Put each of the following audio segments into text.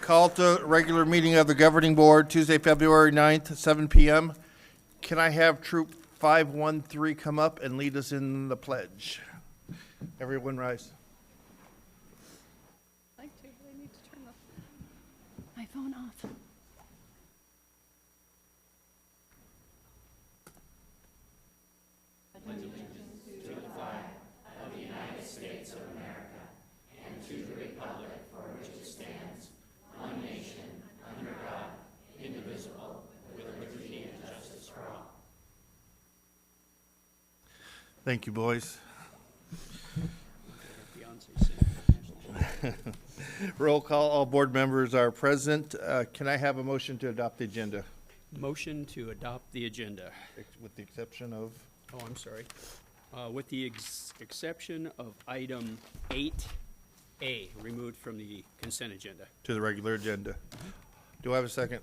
Call to regular meeting of the governing board, Tuesday, February 9th, 7 p.m. Can I have Troop 513 come up and lead us in the pledge? Everyone rise. I need to turn my phone off. Thank you, boys. Roll call, all board members are present. Can I have a motion to adopt the agenda? Motion to adopt the agenda. With the exception of? Oh, I'm sorry. With the exception of item 8A, removed from the consent agenda. To the regular agenda. Do I have a second?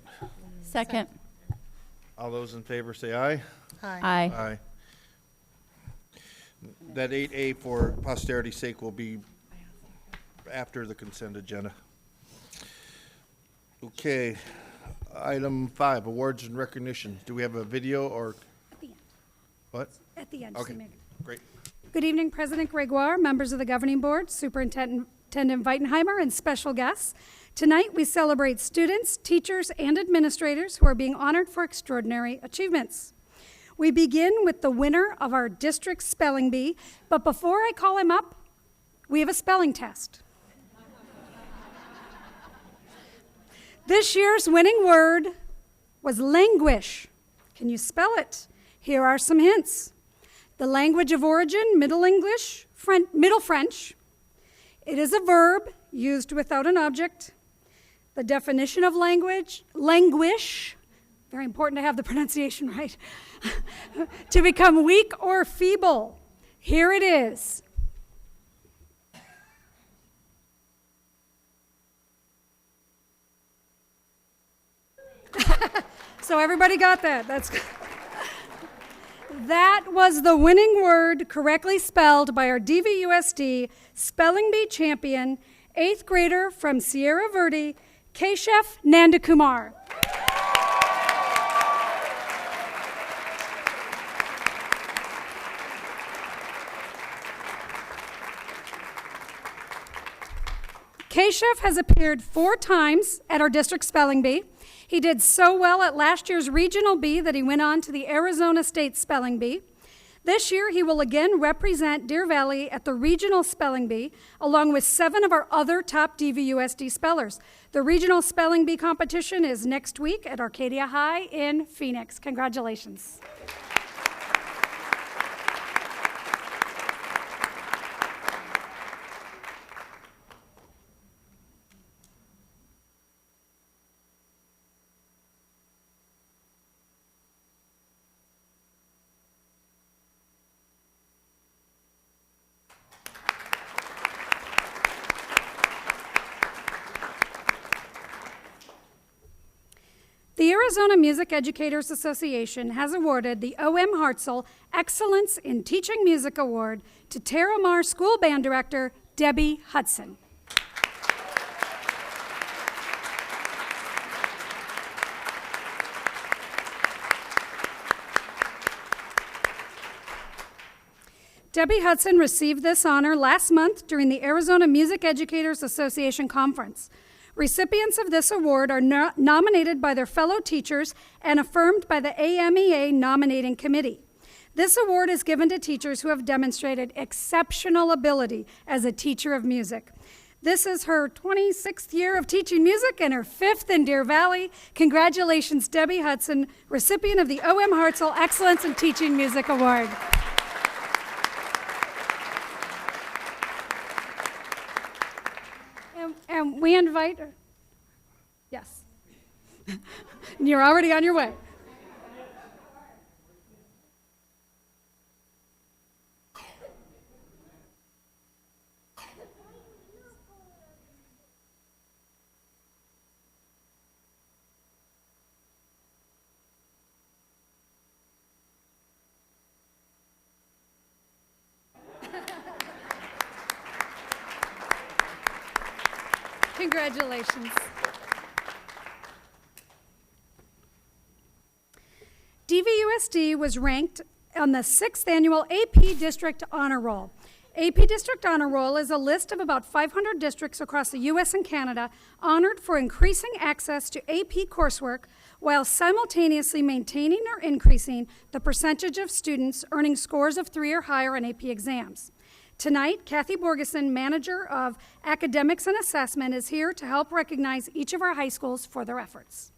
Second. All those in favor say aye. Aye. Aye. That 8A, for posterity's sake, will be after the consent agenda. Okay, item 5, awards and recognition. Do we have a video or? At the end. What? At the end. Okay, Just a minute. great. Good evening, President Gregoire, members of the governing board, Superintendent Weitenheimer, and special guests. Tonight, we celebrate students, teachers, and administrators who are being honored for extraordinary achievements. We begin with the winner of our district spelling bee, but before I call him up, we have a spelling test. This year's winning word was languish. Can you spell it? Here are some hints. The language of origin, Middle English, Middle French. It is a verb used without an object. The definition of languish, very important to have the pronunciation right, to become weak or feeble. Here it is. So everybody got that. That's good. That was the winning word correctly spelled by our DVUSD Spelling Bee champion, 8th grader from Sierra Verde, Keshav Nandakumar. Keshav has appeared 4 times at our district spelling bee. He did so well at last year's regional bee that he went on to the Arizona State Spelling Bee. This year, he will again represent Deer Valley at the regional spelling bee, along with 7 of our other top DVUSD spellers. The regional spelling bee competition is next week at Arcadia High in Phoenix. Congratulations. The Arizona Music Educators Association has awarded the O.M. Hartzell Excellence in Teaching Music Award to Terramar School Band Director Debbie Hudson. Debbie Hudson received this honor last month during the Arizona Music Educators Association Conference. Recipients of this award are nominated by their fellow teachers and affirmed by the AMEA nominating committee. This award is given to teachers who have demonstrated exceptional ability as a teacher of music. This is her 26th year of teaching music and her 5th in Deer Valley. Congratulations, Debbie Hudson, recipient of the O.M. Hartzell Excellence in Teaching Music Award. And we invite her. Yes. You're already on your way. Congratulations. DVUSD was ranked on the 6th annual AP District Honor Roll. AP District Honor Roll is a list of about 500 districts across the U.S. and Canada honored for increasing access to AP coursework while simultaneously maintaining or increasing the percentage of students earning scores of 3 or higher on AP exams. Tonight, Kathy Borgeson, Manager of Academics and Assessment, is here to help recognize each of our high schools for their efforts.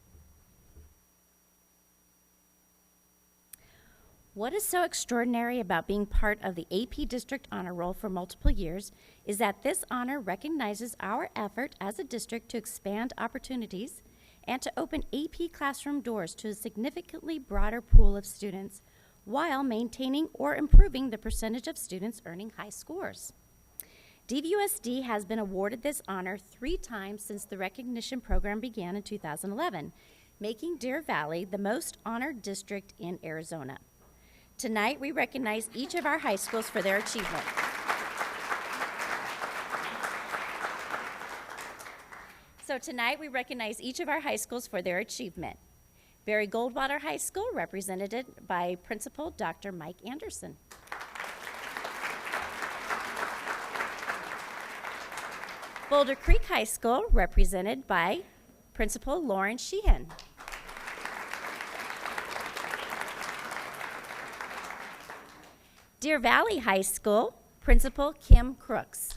What is so extraordinary about being part of the AP District Honor Roll for multiple years is that this honor recognizes our effort as a district to expand opportunities and to open AP classroom doors to a significantly broader pool of students while maintaining or improving the percentage of students earning high scores. DVUSD has been awarded this honor 3 times since the recognition program began in 2011, making Deer Valley the most honored district in Arizona. Tonight, we recognize each of our high schools for their achievement. Barry Goldwater High School, represented by Principal Dr. Mike Anderson. Boulder Creek High School, represented by Principal Lauren Sheehan. Deer Valley High School, Principal Kim Crooks.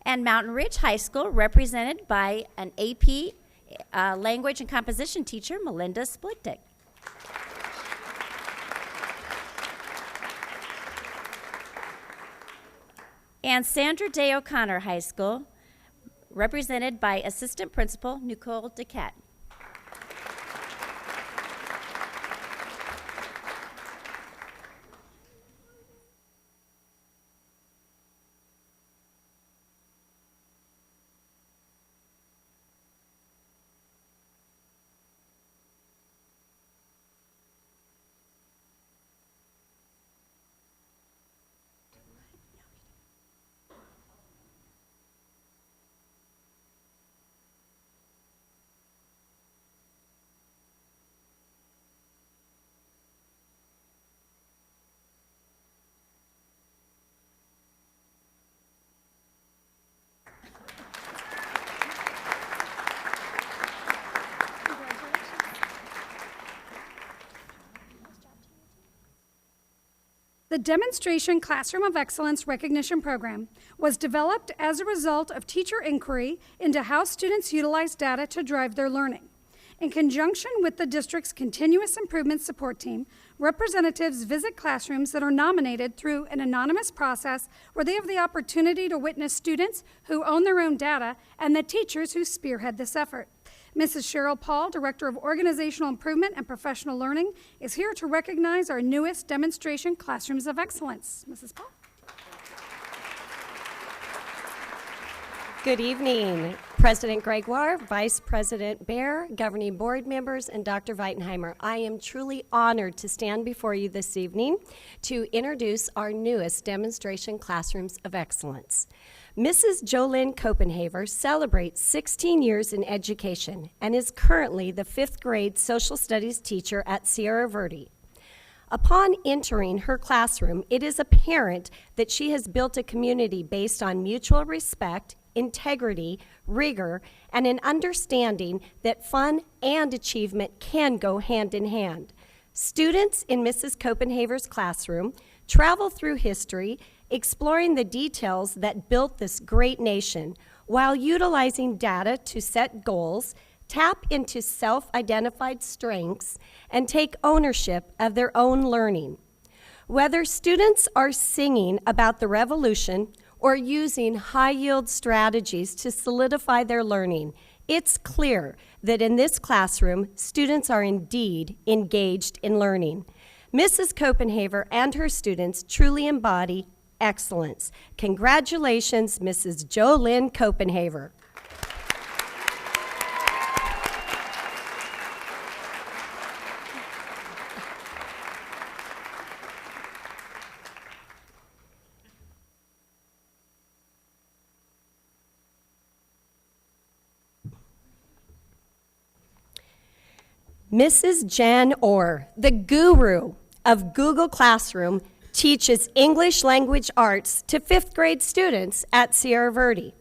And Mountain Ridge High School, represented by an AP Language and Composition teacher, Melinda Splittick. And Sandra Day O'Connor High School, represented by Assistant Principal Nicole Duquette. The Demonstration Classroom of Excellence Recognition Program was developed as a result of teacher inquiry into how students utilize data to drive their learning. In conjunction with the district's Continuous Improvement Support Team, representatives visit classrooms that are nominated through an anonymous process where they have the opportunity to witness students who own their own data and the teachers who spearhead this effort. Mrs. Cheryl Paul, Director of Organizational Improvement and Professional Learning, is here to recognize our newest demonstration Classrooms of Excellence. Mrs. Paul. Good evening, President Gregoire, Vice President Baer, governing board members, and Dr. Weitenheimer. I am truly honored to stand before you this evening to introduce our newest demonstration Classrooms of Excellence. Mrs. Jolynn Copenhaver celebrates 16 years in education and is currently the 5th grade social studies teacher at Sierra Verde. Upon entering her classroom, it is apparent that she has built a community based on mutual respect, integrity, rigor, and an understanding that fun and achievement can go hand in hand. Students in Mrs. Copenhaver's classroom travel through history, exploring the details that built this great nation while utilizing data to set goals, tap into self-identified strengths, and take ownership of their own learning. Whether students are singing about the revolution or using high-yield strategies to solidify their learning, it's clear that in this classroom, students are indeed engaged in learning. Mrs. Copenhaver and her students truly embody excellence. Congratulations, Mrs. Jolynn Copenhaver. Mrs. Jen Orr, the guru of Google Classroom, teaches English language arts to 5th grade students at Sierra Verde.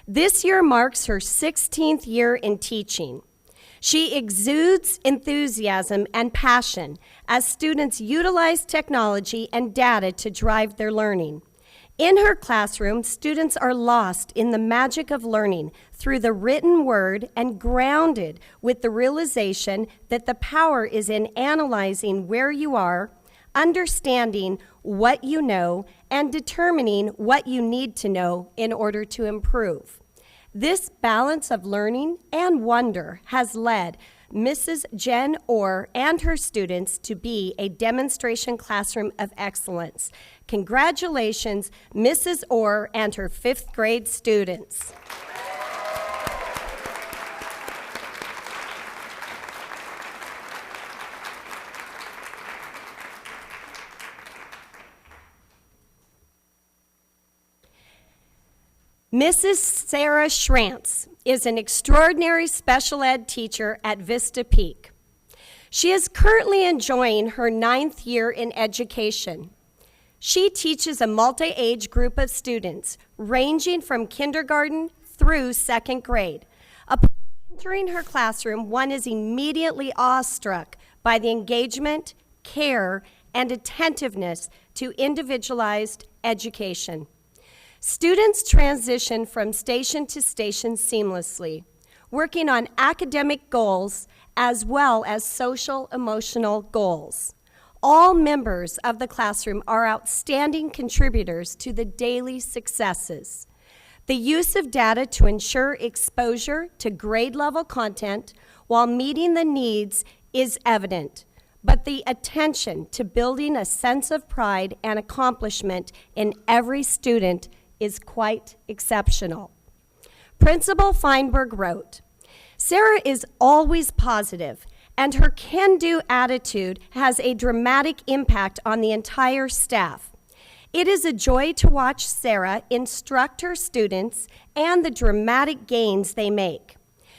This year marks her 16th year in teaching. She exudes enthusiasm and passion as students utilize technology and data to drive their learning. In her classroom, students are lost in the magic of learning through the written word and grounded with the realization that the power is in analyzing where you are, understanding what you know, and determining what you need to know in order to improve. This balance of learning and wonder has led Mrs. Jen Orr and her students to be a demonstration classroom of excellence. Congratulations, Mrs. Orr and her 5th grade students. Mrs. Sarah Schrantz is an extraordinary special ed teacher at Vista Peak. She is currently enjoying her 9th year in education. She teaches a multi-age group of students ranging from kindergarten through 2nd grade. Upon entering her classroom, one is immediately awestruck by the engagement, care, and attentiveness to individualized education. Students transition from station to station seamlessly, working on academic goals as well as social emotional goals. All members of the classroom are outstanding contributors to the daily successes. The use of data to ensure exposure to grade level content while meeting the needs is evident, but the attention to building a sense of pride and accomplishment in every student is quite exceptional. Principal Feinberg wrote, "Sarah is always positive, and her can-do attitude has a dramatic impact on the entire staff. It is a joy to watch Sarah instruct her students and the dramatic gains they make.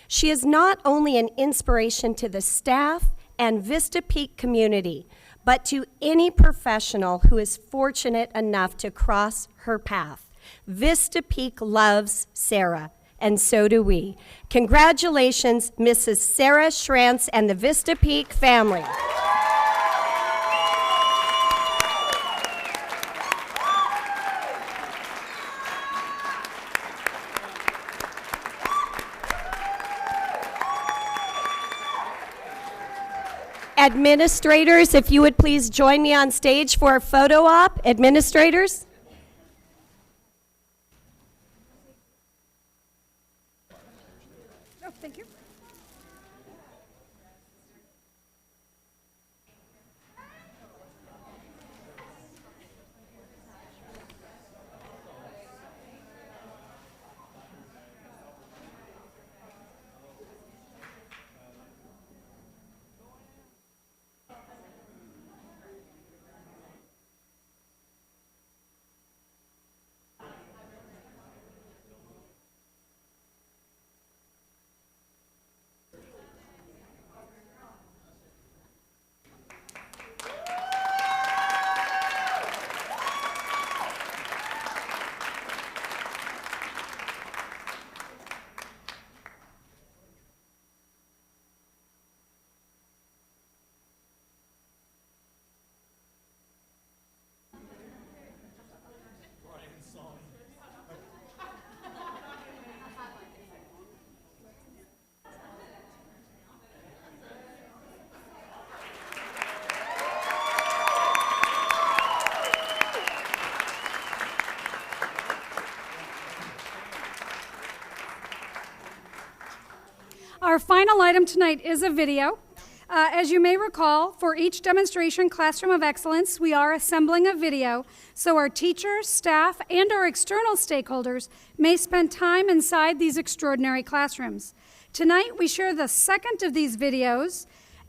She is not only an inspiration to the staff and Vista Peak community, but to any professional who is fortunate enough to cross her path. Vista Peak loves Sarah, and so do we. Congratulations, Mrs. Sarah Schrantz and the Vista Peak family." Administrators, if you would please join me on stage for a photo op. Administrators. Oh, thank you. Our final item tonight is a video. As you may recall, for each demonstration Classroom of Excellence, we are assembling a video so our teachers, staff, and our external stakeholders may spend time inside these extraordinary classrooms. Tonight, we share the second of these videos,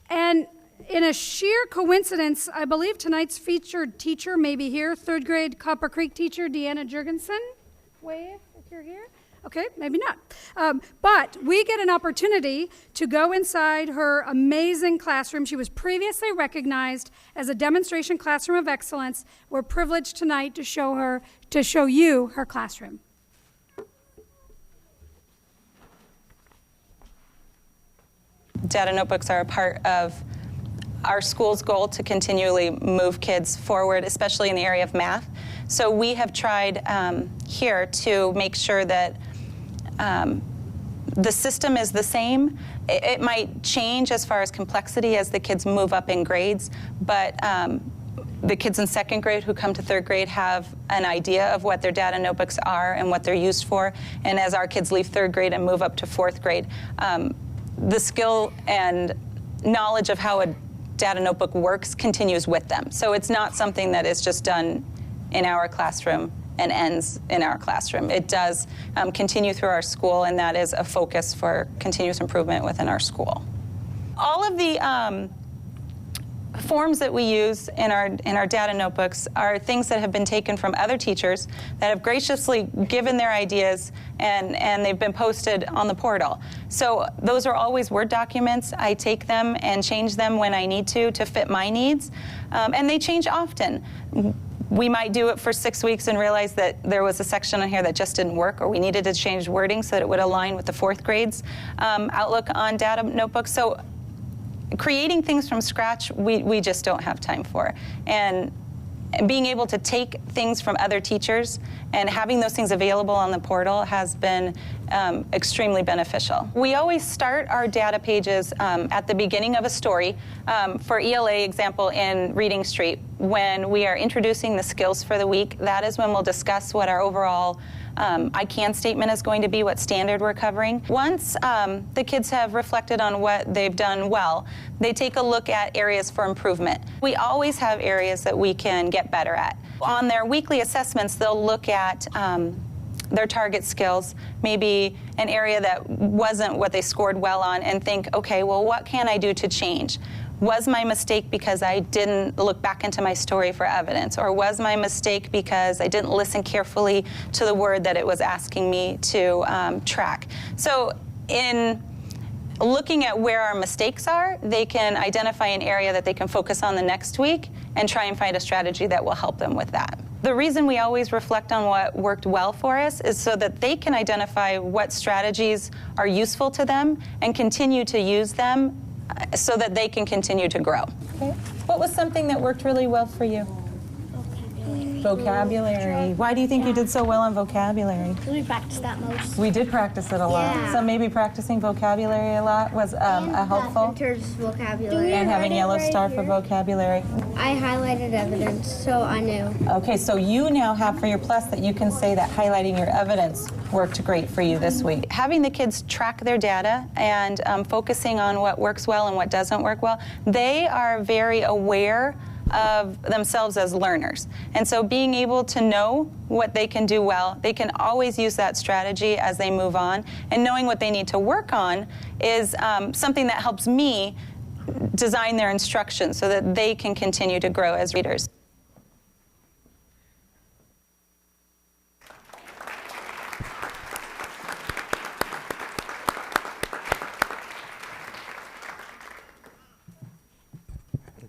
and in a sheer coincidence, I believe tonight's featured teacher may be here, 3rd grade Copper Creek teacher Deanna Jurgensen. Wave if you're here. Okay, maybe not. But we get an opportunity to go inside her amazing classroom. She was previously recognized as a demonstration classroom of excellence. We're privileged tonight to show you her classroom. Data notebooks are a part of our school's goal to continually move kids forward, especially in the area of math. So we have tried here to make sure that the system is the same. It might change as far as complexity as the kids move up in grades, but the kids in second grade who come to third grade have an idea of what their data notebooks are and what they're used for. And as our kids leave third grade and move up to fourth grade, the skill and knowledge of how a data notebook works continues with them. So it's not something that is just done in our classroom and ends in our classroom. It does continue through our school, and that is a focus for continuous improvement within our school. All of the forms that we use in our data notebooks are things that have been taken from other teachers that have graciously given their ideas, and they've been posted on the portal. So those are always Word documents. I take them and change them when I need to fit my needs, and they change often. We might do it for 6 weeks and realize that there was a section on here that just didn't work, or we needed to change wording so that it would align with the fourth grade's outlook on data notebooks. So creating things from scratch, we just don't have time for. And being able to take things from other teachers and having those things available on the portal has been extremely beneficial. We always start our data pages at the beginning of a story. For ELA example, in Reading Street, when we are introducing the skills for the week, that is when we'll discuss what our overall I can statement is going to be, what standard we're covering. Once the kids have reflected on what they've done well, they take a look at areas for improvement. We always have areas that we can get better at. On their weekly assessments, they'll look at their target skills, maybe an area that wasn't what they scored well on, and think, okay, well, what can I do to change? Was my mistake because I didn't look back into my story for evidence? Or was my mistake because I didn't listen carefully to the word that it was asking me to track? So in looking at where our mistakes are, they can identify an area that they can focus on the next week and try and find a strategy that will help them with that. The reason we always reflect on what worked well for us is so that they can identify what strategies are useful to them and continue to use them so that they can continue to grow. Okay. What was something that worked really well for you? Vocabulary. Why do you think you did so well on vocabulary? We practiced that most. We did practice it a lot. Yeah. So maybe practicing vocabulary a lot was a helpful. Enters vocabulary. And having yellow star for vocabulary. I highlighted evidence, so I knew. Okay, so you now have for your plus that you can say that highlighting your evidence worked great for you this week. Having the kids track their data and focusing on what works well and what doesn't work well, they are very aware of themselves as learners. And so being able to know what they can do well, they can always use that strategy as they move on. And knowing what they need to work on is something that helps me design their instruction so that they can continue to grow as readers.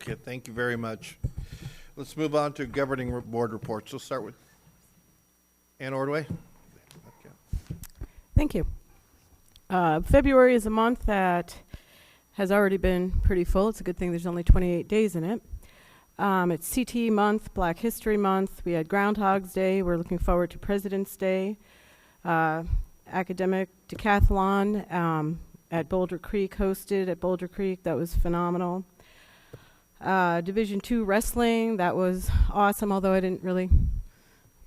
Okay, thank you very much. Let's move on to governing board reports. We'll start with Ann Ordway. Okay. Thank you. February is a month that has already been pretty full. It's a good thing there's only 28 days in it. It's CTE month, Black History Month. We had Groundhog's Day. We're looking forward to President's Day. Academic decathlon at Boulder Creek, hosted at Boulder Creek. That was phenomenal. Division II wrestling, that was awesome, although I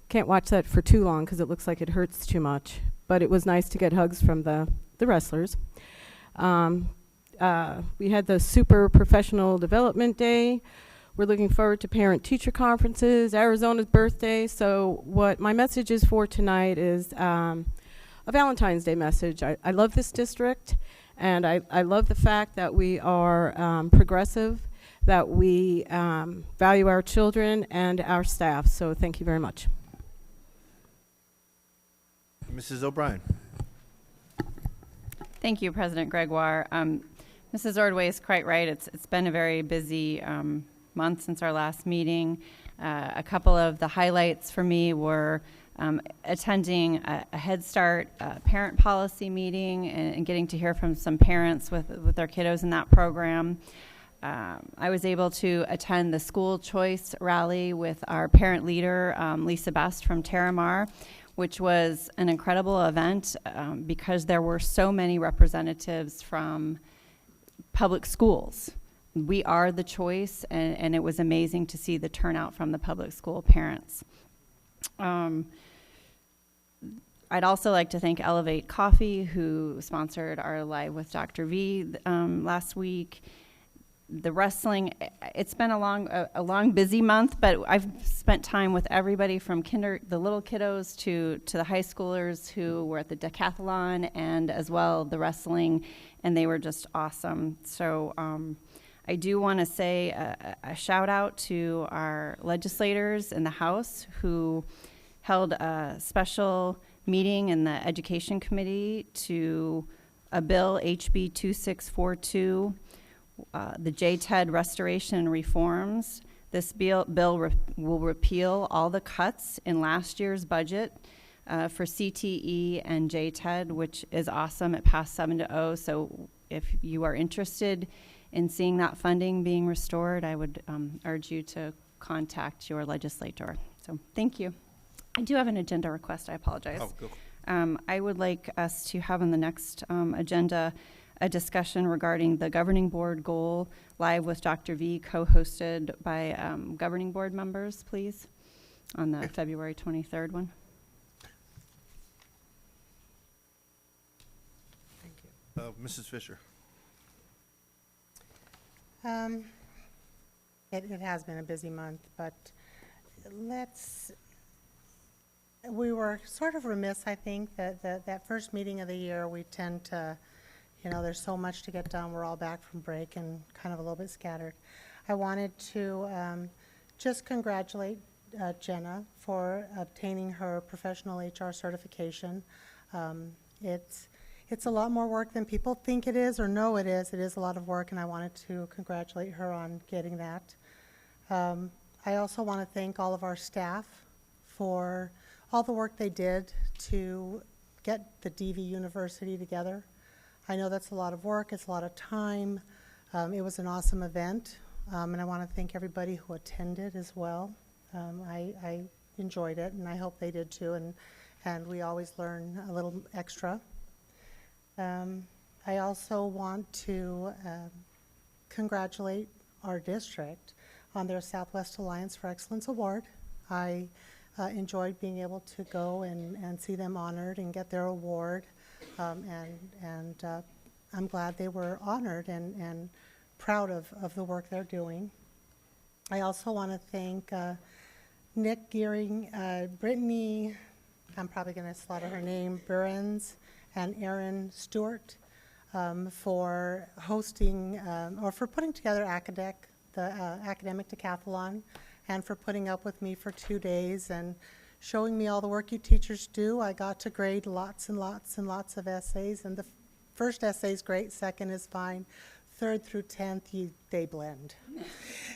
can't watch that for too long because it looks like it hurts too much. But it was nice to get hugs from the wrestlers. We had the Super Professional Development Day. We're looking forward to parent-teacher conferences, Arizona's birthday. So what my message is for tonight is a Valentine's Day message. I love this district, and I love the fact that we are progressive, that we value our children and our staff. So thank you very much. Mrs. O'Brien. Thank you, President Gregoire. Mrs. Ordway is quite right. It's been a very busy month since our last meeting. A couple of the highlights for me were attending a Head Start parent policy meeting and getting to hear from some parents with their kiddos in that program. I was able to attend the school choice rally with our parent leader, Lisa Best from Terramar, which was an incredible event because there were so many representatives from public schools. We are the choice, and it was amazing to see the turnout from the public school parents. I'd also like to thank Elevate Coffee, who sponsored our Live with Dr. V last week. The wrestling, it's been a long, busy month, but I've spent time with everybody from the little kiddos to the high schoolers who were at the decathlon and as well the wrestling, and they were just awesome. So I do want to say a shout out to our legislators in the House who held a special meeting in the Education Committee to a bill, HB 2642, the JTED restoration and reforms. This bill will repeal all the cuts in last year's budget for CTE and JTED, which is awesome. It passed 7-0. So if you are interested in seeing that funding being restored, I would urge you to contact your legislator. So thank you. I do have an agenda request. I apologize. Oh, go. I would like us to have on the next agenda a discussion regarding the governing board goal, Live with Dr. V, co-hosted by governing board members, please, on the February 23rd one. Thank you. Mrs. Fisher. It has been a busy month, but we were sort of remiss, I think, that first meeting of the year, we tend to, there's so much to get done. We're all back from break and kind of a little bit scattered. I wanted to just congratulate Jenna for obtaining her professional HR certification. It's a lot more work than people think it is or know it is. It is a lot of work, and I wanted to congratulate her on getting that. I also want to thank all of our staff for all the work they did to get the DVUSD together. I know that's a lot of work, it's a lot of time. It was an awesome event, and I want to thank everybody who attended as well. I enjoyed it, and I hope they did too, and we always learn a little extra. I also want to congratulate our district on their Southwest Alliance for Excellence Award. I enjoyed being able to go and see them honored and get their award, and I'm glad they were honored and proud of the work they're doing. I also want to thank Nick Gearing, Brittany, I'm probably going to slaughter her name, Burns, and Aaron Stewart for hosting or for putting together the academic decathlon, and for putting up with me for 2 days and showing me all the work you teachers do. I got to grade lots and lots and lots of essays, and the first essay is great, second is fine, third through 10th, they blend.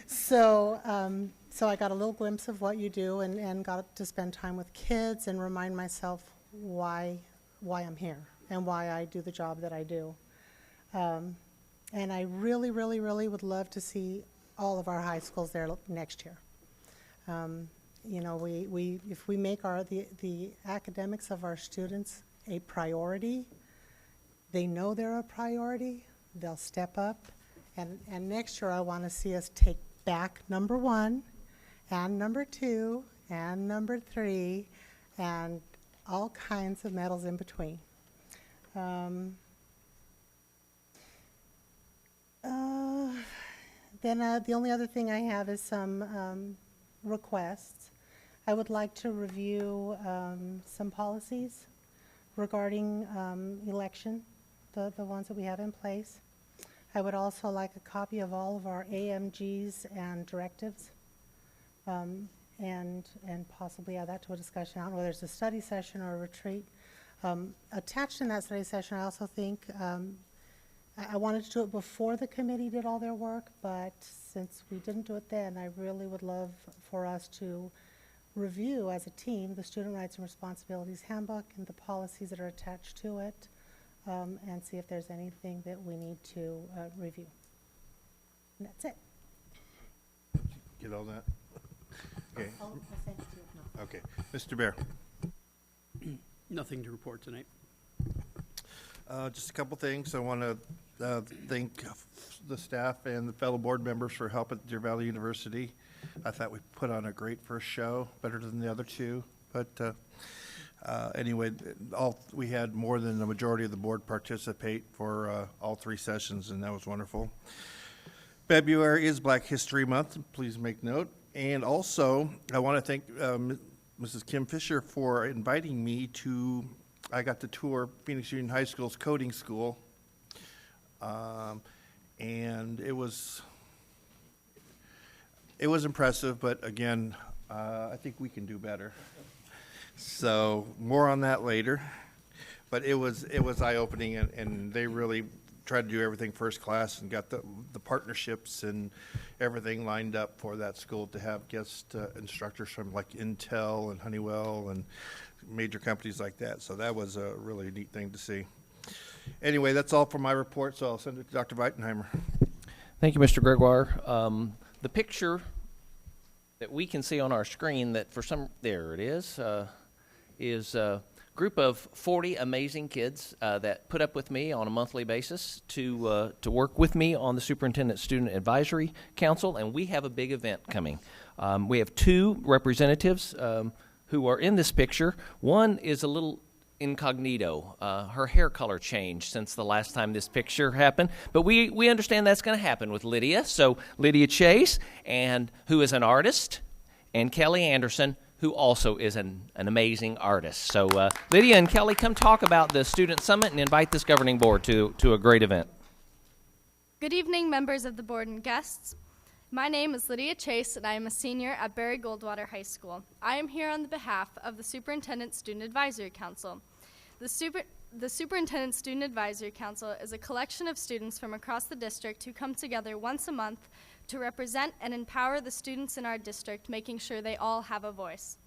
So I got a little glimpse of what you do and got to spend time with kids and remind myself why I'm here and why I do the job that I do. And I really, really, really would love to see all of our high schools there next year. If we make the academics of our students a priority, they know they're a priority, they'll step up, and next year I want to see us take back number 1 and number 2 and number 3 and all kinds of medals in between. Then the only other thing I have is some requests. I would like to review some policies regarding election, the ones that we have in place. I would also like a copy of all of our AMGs and directives, and possibly add that to a discussion. I don't know whether it's a study session or a retreat. Attached in that study session, I also think I wanted to do it before the committee did all their work, but since we didn't do it then, I really would love for us to review as a team the Student Rights and Responsibilities Handbook and the policies that are attached to it, and see if there's anything that we need to review. And that's it. Get all that? Okay. I'll send it to you if not. Okay. Mr. Bear. Nothing to report tonight. Just a couple things. I want to thank the staff and the fellow board members for help at Deer Valley University. I thought we put on a great first show, better than the other two. But anyway, we had more than the majority of the board participate for all 3 sessions, and that was wonderful. February is Black History Month. Please make note. And also, I want to thank Mrs. Kim Fisher for inviting me to. I got to tour Phoenix Union High School's coding school, and it was impressive. But again, I think we can do better. So more on that later. But it was eye-opening, and they really tried to do everything first class and got the partnerships and everything lined up for that school to have guest instructors from like Intel and Honeywell and major companies like that. So that was a really neat thing to see. Anyway, that's all for my report, so I'll send it to Dr. Weitenheimer. Thank you, Mr. Gregoire. The picture that we can see on our screen that there it is a group of 40 amazing kids that put up with me on a monthly basis to work with me on the Superintendent Student Advisory Council, and we have a big event coming. We have 2 representatives who are in this picture. One is a little incognito. Her hair color changed since the last time this picture happened, but we understand that's going to happen with Lydia. So Lydia Chase, and who is an artist, and Kelly Anderson, who also is an amazing artist. So Lydia and Kelly, come talk about the Student Summit and invite this governing board to a great event. Good evening, members of the board and guests. My name is Lydia Chase, and I am a senior at Barry Goldwater High School. I am here on behalf of the Superintendent Student Advisory Council. The Superintendent Student Advisory Council is a collection of students from across the district who come together once a month to represent and empower the students in our district, making sure they all have a voice.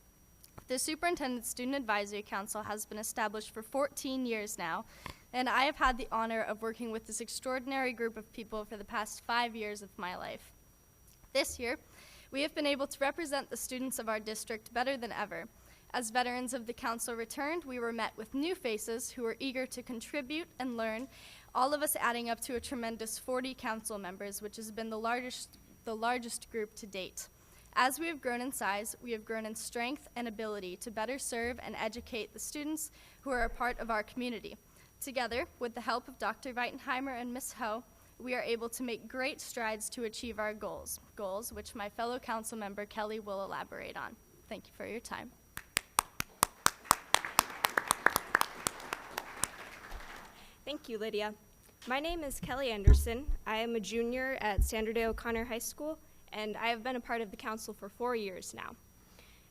The Superintendent Student Advisory Council has been established for 14 years now, and I have had the honor of working with this extraordinary group of people for the past 5 years of my life. This year, we have been able to represent the students of our district better than ever. As veterans of the council returned, we were met with new faces who were eager to contribute and learn, all of us adding up to a tremendous 40 council members, which has been the largest group to date. As we have grown in size, we have grown in strength and ability to better serve and educate the students who are a part of our community. Together, with the help of Dr. Weitenheimer and Ms. Ho, we are able to make great strides to achieve our goals which my fellow council member Kelly will elaborate on. Thank you for your time. Thank you, Lydia. My name is Kelly Anderson. I am a junior at Sandra Day O'Connor High School, and I have been a part of the council for 4 years now.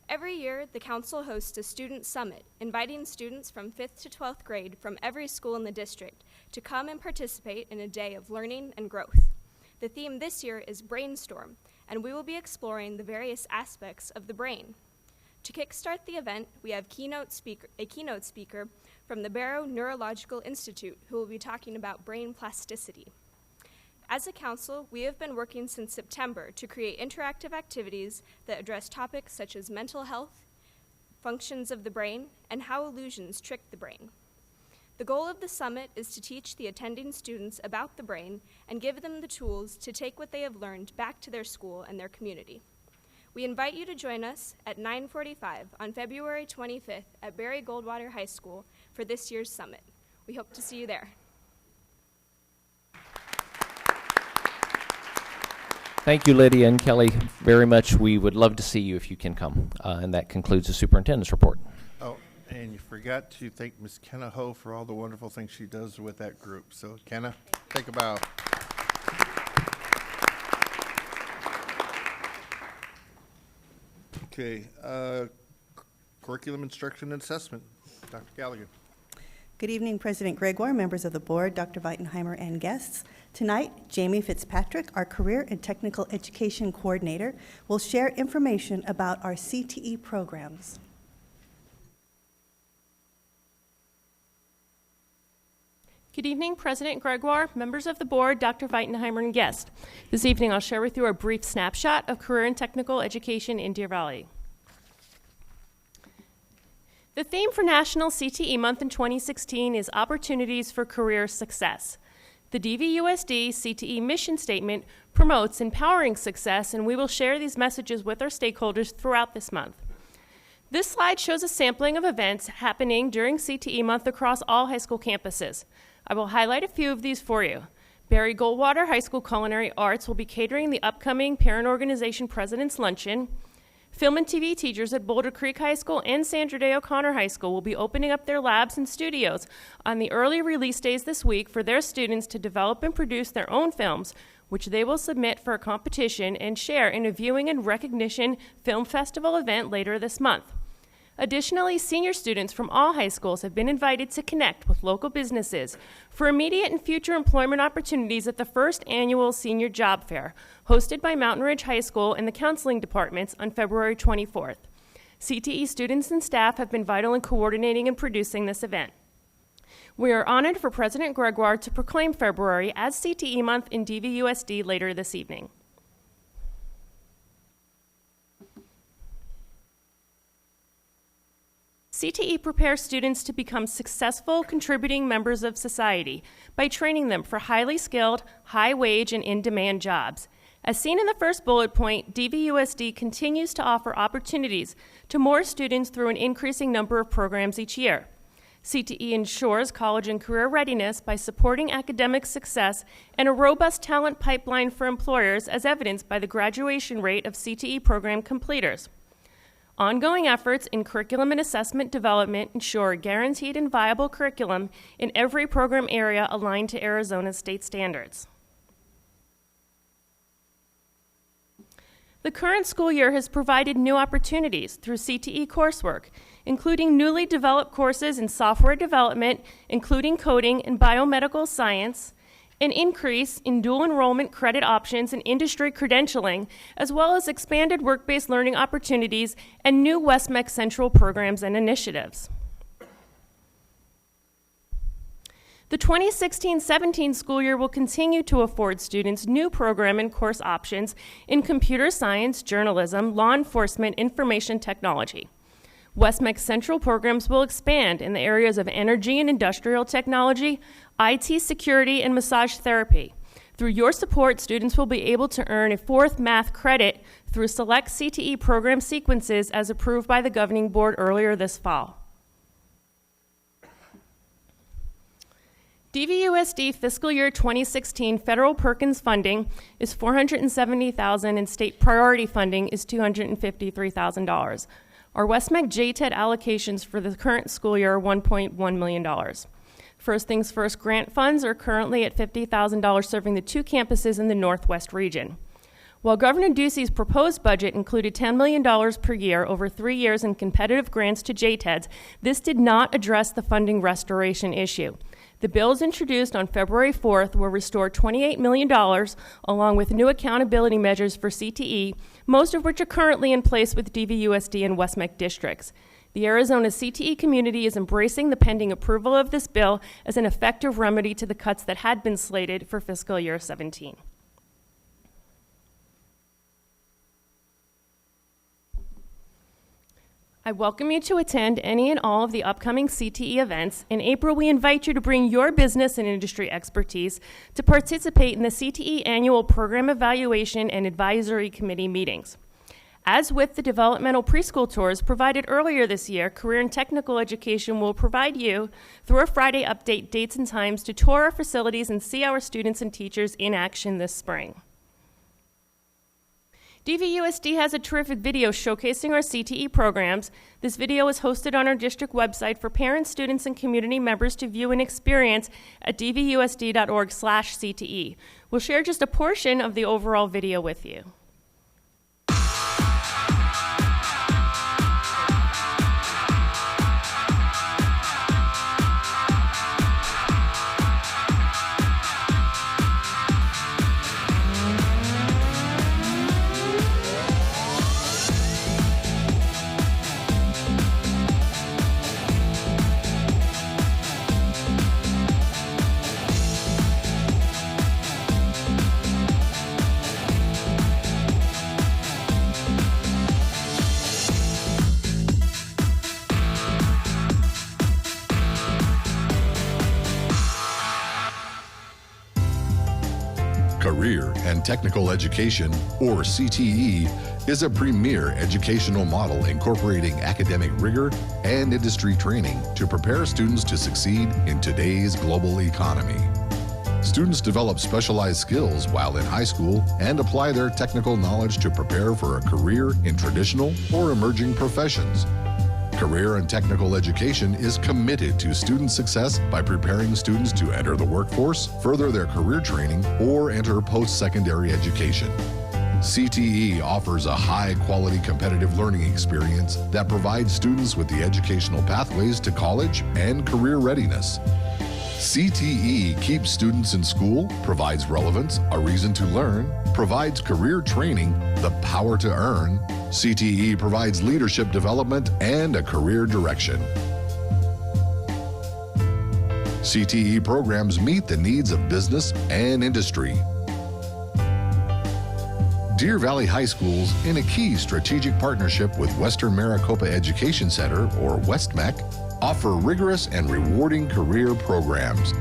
Every year, the council hosts a student summit, inviting students from 5th to 12th grade from every school in the district to come and participate in a day of learning and growth. The theme this year is Brainstorm, and we will be exploring the various aspects of the brain. To kickstart the event, we have a keynote speaker from the Barrow Neurological Institute who will be talking about brain plasticity. As a council, we have been working since September to create interactive activities that address topics such as mental health, functions of the brain, and how illusions trick the brain. The goal of the summit is to teach the attending students about the brain and give them the tools to take what they have learned back to their school and their community. We invite you to join us at 9:45 on February 25th at Barry Goldwater High School for this year's summit. We hope to see you there. Thank you, Lydia and Kelly, very much. We would love to see you if you can come. And that concludes the superintendent's report. Oh, and you forgot to thank Ms. Kenna Ho for all the wonderful things she does with that group. So, Kenna, take a bow. Okay, curriculum instruction and assessment. Dr. Gallagher. Good evening, President Gregoire, members of the board, Dr. Weitenheimer, and guests. Tonight, Jamie Fitzpatrick, our Career and Technical Education Coordinator, will share information about our CTE programs. Good evening, President Gregoire, members of the board, Dr. Weitenheimer, and guests. This evening, I'll share with you a brief snapshot of career and technical education in Deer Valley. The theme for National CTE Month in 2016 is Opportunities for Career Success. The DVUSD CTE mission statement promotes empowering success, and we will share these messages with our stakeholders throughout this month. This slide shows a sampling of events happening during CTE Month across all high school campuses. I will highlight a few of these for you. Barry Goldwater High School Culinary Arts will be catering the upcoming Parent Organization President's Luncheon. Film and TV teachers at Boulder Creek High School and Sandra Day O'Connor High School will be opening up their labs and studios on the early release days this week for their students to develop and produce their own films, which they will submit for a competition and share in a viewing and recognition film festival event later this month. Additionally, senior students from all high schools have been invited to connect with local businesses for immediate and future employment opportunities at the first annual Senior Job Fair, hosted by Mountain Ridge High School and the counseling departments on February 24th. CTE students and staff have been vital in coordinating and producing this event. We are honored for President Gregoire to proclaim February as CTE Month in DVUSD later this evening. CTE prepares students to become successful, contributing members of society by training them for highly skilled, high-wage, and in-demand jobs. As seen in the first bullet point, DVUSD continues to offer opportunities to more students through an increasing number of programs each year. CTE ensures college and career readiness by supporting academic success and a robust talent pipeline for employers, as evidenced by the graduation rate of CTE program completers. Ongoing efforts in curriculum and assessment development ensure guaranteed and viable curriculum in every program area aligned to Arizona's state standards. The current school year has provided new opportunities through CTE coursework, including newly developed courses in software development, including coding and biomedical science, an increase in dual enrollment credit options and industry credentialing, as well as expanded work-based learning opportunities and new WestMec Central programs and initiatives. The 2016-17 school year will continue to afford students new program and course options in computer science, journalism, law enforcement, information technology. WestMec Central programs will expand in the areas of energy and industrial technology, IT security, and massage therapy. Through your support, students will be able to earn a fourth math credit through select CTE program sequences as approved by the governing board earlier this fall. DVUSD fiscal year 2016 federal Perkins funding is $470,000 and state priority funding is $253,000. Our WestMec JTED allocations for the current school year are $1.1 million. First Things First grant funds are currently at $50,000 serving the 2 campuses in the Northwest region. While Governor Ducey's proposed budget included $10 million per year over 3 years in competitive grants to JTEDs, this did not address the funding restoration issue. The bills introduced on February 4th will restore $28 million along with new accountability measures for CTE, most of which are currently in place with DVUSD and WestMec districts. The Arizona CTE community is embracing the pending approval of this bill as an effective remedy to the cuts that had been slated for fiscal year 17. I welcome you to attend any and all of the upcoming CTE events. In April, we invite you to bring your business and industry expertise to participate in the CTE annual program evaluation and advisory committee meetings. As with the developmental preschool tours provided earlier this year, Career and Technical Education will provide you, through a Friday update, dates and times to tour our facilities and see our students and teachers in action this spring. DVUSD has a terrific video showcasing our CTE programs. This video is hosted on our district website for parents, students, and community members to view and experience at dvusd.org/CTE. We'll share just a portion of the overall video with you. and Technical Education, or CTE, is a premier educational model incorporating academic rigor and industry training to prepare students to succeed in today's global economy. Students develop specialized skills while in high school and apply their technical knowledge to prepare for a career in traditional or emerging professions. Career and Technical Education is committed to student success by preparing students to enter the workforce, further their career training, or enter post-secondary education. CTE offers a high-quality competitive learning experience that provides students with the educational pathways to college and career readiness. CTE keeps students in school, provides relevance, a reason to learn, provides career training, the power to earn. CTE provides leadership development and a career direction. CTE programs meet the needs of business and industry. Deer Valley High Schools, in a key strategic partnership with Western Maricopa Education Center, or WestMec, offer rigorous and rewarding career programs.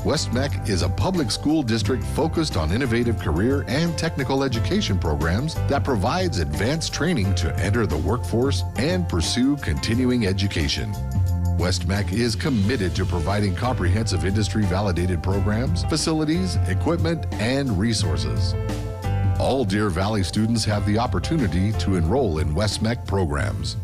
WestMec is a public school district focused on innovative career and technical education programs that provides advanced training to enter the workforce and pursue continuing education. WestMec is committed to providing comprehensive industry-validated programs, facilities, equipment, and resources. All Deer Valley students have the opportunity to enroll in WestMec programs.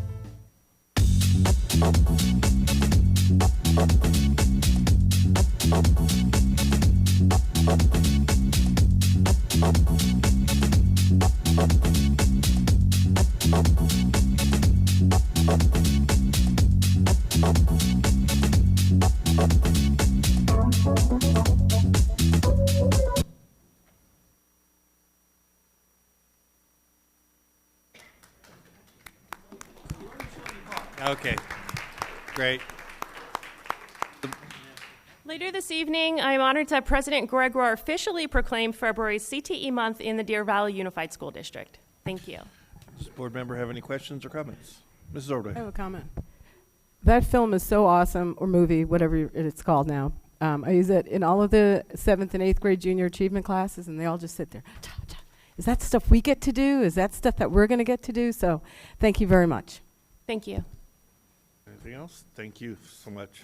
Okay, great. Later this evening, I am honored to have President Gregoire officially proclaim February CTE Month in the Deer Valley Unified School District. Thank you. Does the board member have any questions or comments? Mrs. Ordway. I have a comment. That film is so awesome, or movie, whatever it's called now. I use it in all of the 7th and 8th grade junior achievement classes, and they all just sit there. Is that stuff we get to do? Is that stuff that we're going to get to do? So thank you very much. Thank you. Anything else? Thank you so much.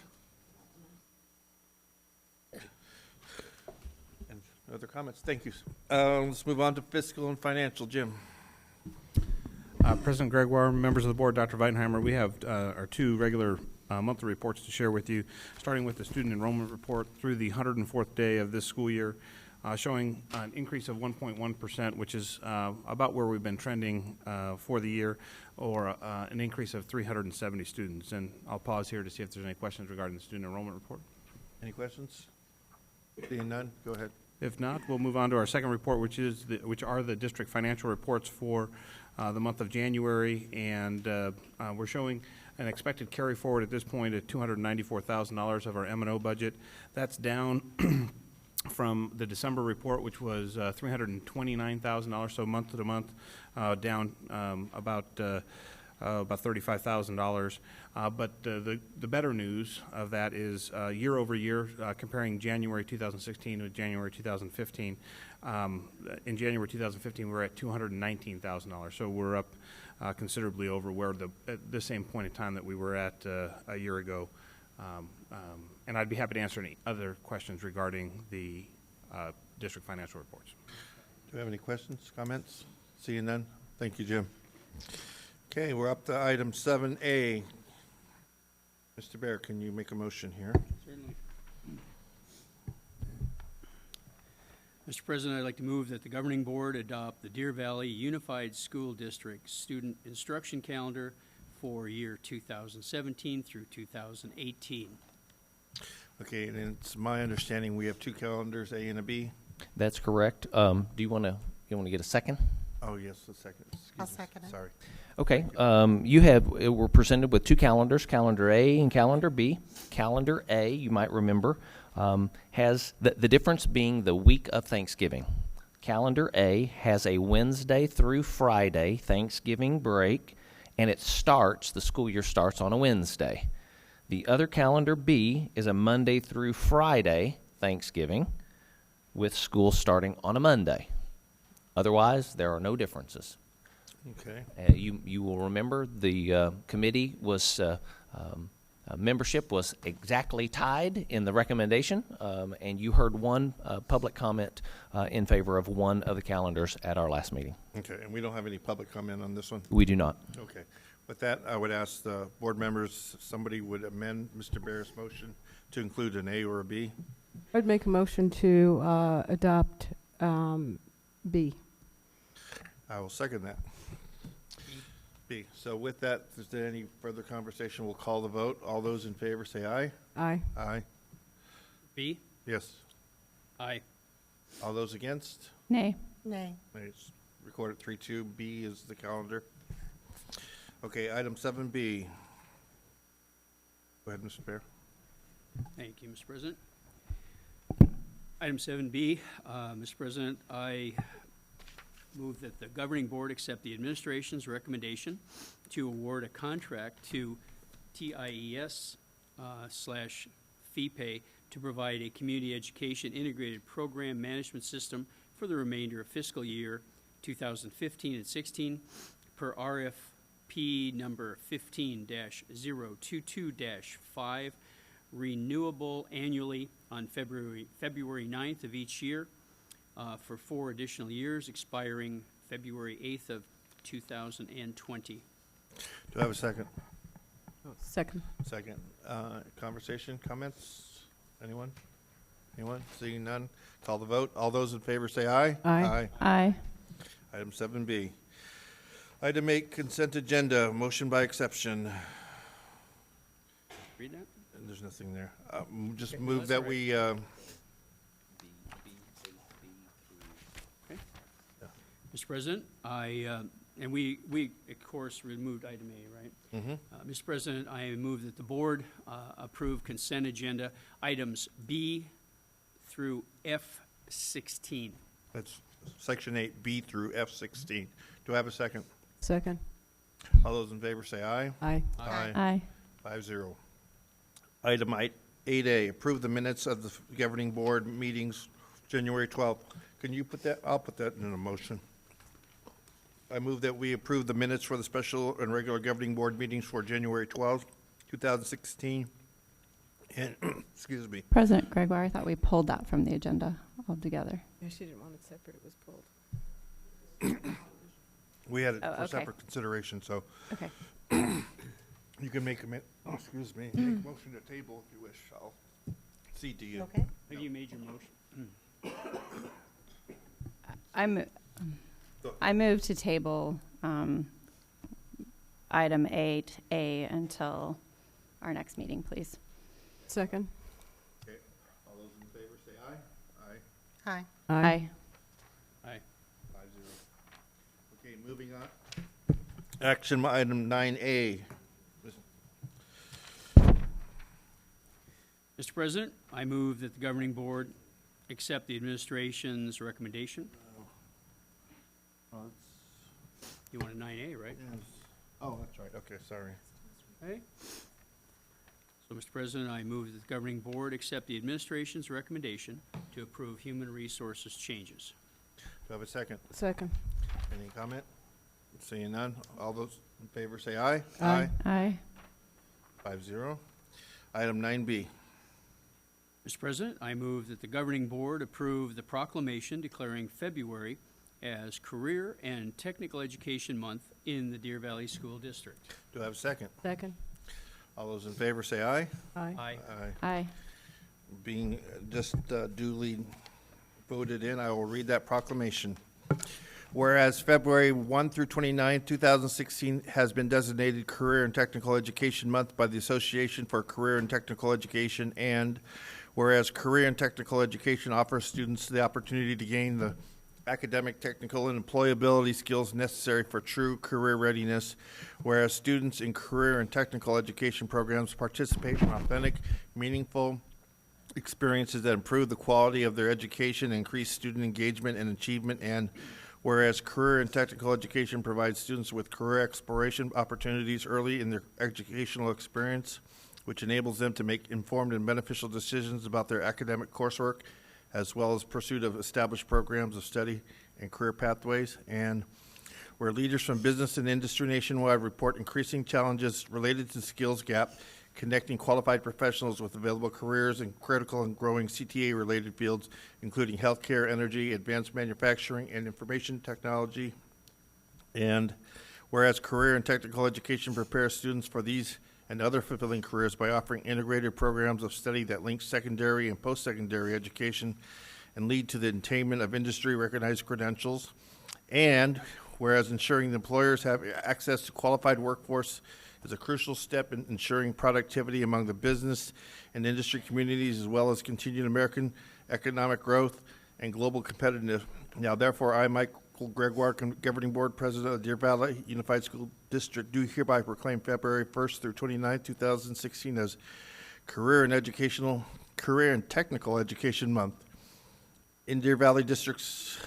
And other comments? Thank you. Let's move on to fiscal and financial. Jim. President Gregoire, members of the board, Dr. Weidenheimer, we have our two regular monthly reports to share with you, starting with the student enrollment report through the 104th day of this school year, showing an increase of 1.1%, which is about where we've been trending for the year, or an increase of 370 students. And I'll pause here to see if there's any questions regarding the student enrollment report. Any questions? Seeing none, go ahead. If not, we'll move on to our second report, which are the district financial reports for the month of January, and we're showing an expected carry forward at this point at $294,000 of our M&O budget. That's down from the December report, which was $329,000, so month to month, down about $35,000. But the better news of that is year over year, comparing January 2016 with January 2015. In January 2015, we were at $219,000, so we're up considerably over where at the same point in time that we were at a year ago. And I'd be happy to answer any other questions regarding the district financial reports. Do we have any questions, comments? Seeing none? Thank you, Jim. Okay, we're up to item 7A. Mr. Bear, can you make a motion here? Certainly. Mr. President, I'd like to move that the governing board adopt the Deer Valley Unified School District student instruction calendar for year 2017 through 2018. Okay, and it's my understanding we have two calendars, A and a B. That's correct. Do you want to get a second? Oh, yes, a second. I'll second it. Sorry. Okay. We're presented with two calendars, Calendar A and Calendar B. Calendar A, you might remember, has the difference being the week of Thanksgiving. Calendar A has a Wednesday through Friday Thanksgiving break, and the school year starts on a Wednesday. The other Calendar B is a Monday through Friday Thanksgiving, with school starting on a Monday. Otherwise, there are no differences. Okay. You will remember the committee was membership was exactly tied in the recommendation, and you heard one public comment in favor of one of the calendars at our last meeting. Okay, and we don't have any public comment on this one? We do not. Okay. With that, I would ask the board members, somebody would amend Mr. Bear's motion to include an A or a B. I'd make a motion to adopt B. I will second that. B. So with that, is there any further conversation? We'll call the vote. All those in favor say aye. Aye. Aye. B? Yes. Aye. All those against? Nay. Nay. It's recorded 3-2. B is the calendar. Okay, item 7B. Go ahead, Mr. Bear. Thank you, Mr. President. Item 7B, Mr. President, I move that the governing board accept the administration's recommendation to award a contract to TIES / FEPA to provide a community education integrated program management system for the remainder of fiscal year 2015 and 16 per RFP number 15-022-5, renewable annually on February 9th of each year for 4 additional years, expiring February 8th of 2020. Do I have a second? Second. Second. Conversation, comments? Anyone? Anyone? Seeing none, call the vote. All those in favor say aye. Aye. Aye. Item 7B. Item 8, consent agenda, motion by exception. Read that? And there's nothing there. Just Okay, move that's that we, Mr. President, and we of course removed item A, right? Mr. President, I move that the board approve consent agenda items B through F16. that's section 8, B through F16. Do I have a second? Second. All those in favor say aye. Aye. Aye. 5-0. Item 8A, approve the minutes of the governing board meetings, January 12th. Can you put that, I'll put that in a motion. I move that we approve the minutes for the special and regular governing board meetings for January 12th, 2016. And, excuse me. President Gregoire, I thought we pulled that from the agenda altogether. Yeah, she didn't want it separate. It was pulled. We had it Oh, for okay. separate consideration, so Okay. you can make a, excuse me, make a motion to table if you wish. I'll cede to you. Okay. Have you made your motion? I move to table item 8A until our next meeting, please. Second. Okay. All those in favor say aye. Aye. Aye. Aye. Aye. 5-0. Okay, moving on. Action item 9A. Mr. President, I move that the governing board accept the administration's recommendation. You want a 9A, right? Yes. Oh, that's right. Okay, sorry. Okay. So, Mr. President, I move that the governing board accept the administration's recommendation to approve human resources changes. Do I have a second? Second. Any comment? Seeing none, all those in favor say aye. Aye. Aye. 5-0. Item 9B. Mr. President, I move that the governing board approve the proclamation declaring February as Career and Technical Education Month in the Deer Valley School District. Do I have a second? Second. All those in favor say aye. Aye. Aye. Aye. Aye. Being just duly voted in, I will read that proclamation. Whereas February 1 through 29, 2016 has been designated Career and Technical Education Month by the Association for Career and Technical Education, and whereas Career and Technical Education offers students the opportunity to gain the academic, technical, and employability skills necessary for true career readiness, whereas students in career and technical education programs participate in authentic, meaningful experiences that improve the quality of their education, increase student engagement and achievement, and whereas career and technical education provides students with career exploration opportunities early in their educational experience, which enables them to make informed and beneficial decisions about their academic coursework, as well as pursuit of established programs of study and career pathways, and where leaders from business and industry nationwide report increasing challenges related to skills gap, connecting qualified professionals with available careers in critical and growing CTA-related fields, including healthcare, energy, advanced manufacturing, and information technology. And whereas career and technical education prepares students for these and other fulfilling careers by offering integrated programs of study that link secondary and post-secondary education and lead to the attainment of industry-recognized credentials. And whereas ensuring the employers have access to qualified workforce is a crucial step in ensuring productivity among the business and industry communities, as well as continued American economic growth and global competitiveness. Now, therefore, I, Michael Gregoire, Governing Board President of Deer Valley Unified School District, do hereby proclaim February 1st through 29th, 2016 as Career and Technical Education Month. In Deer Valley districts,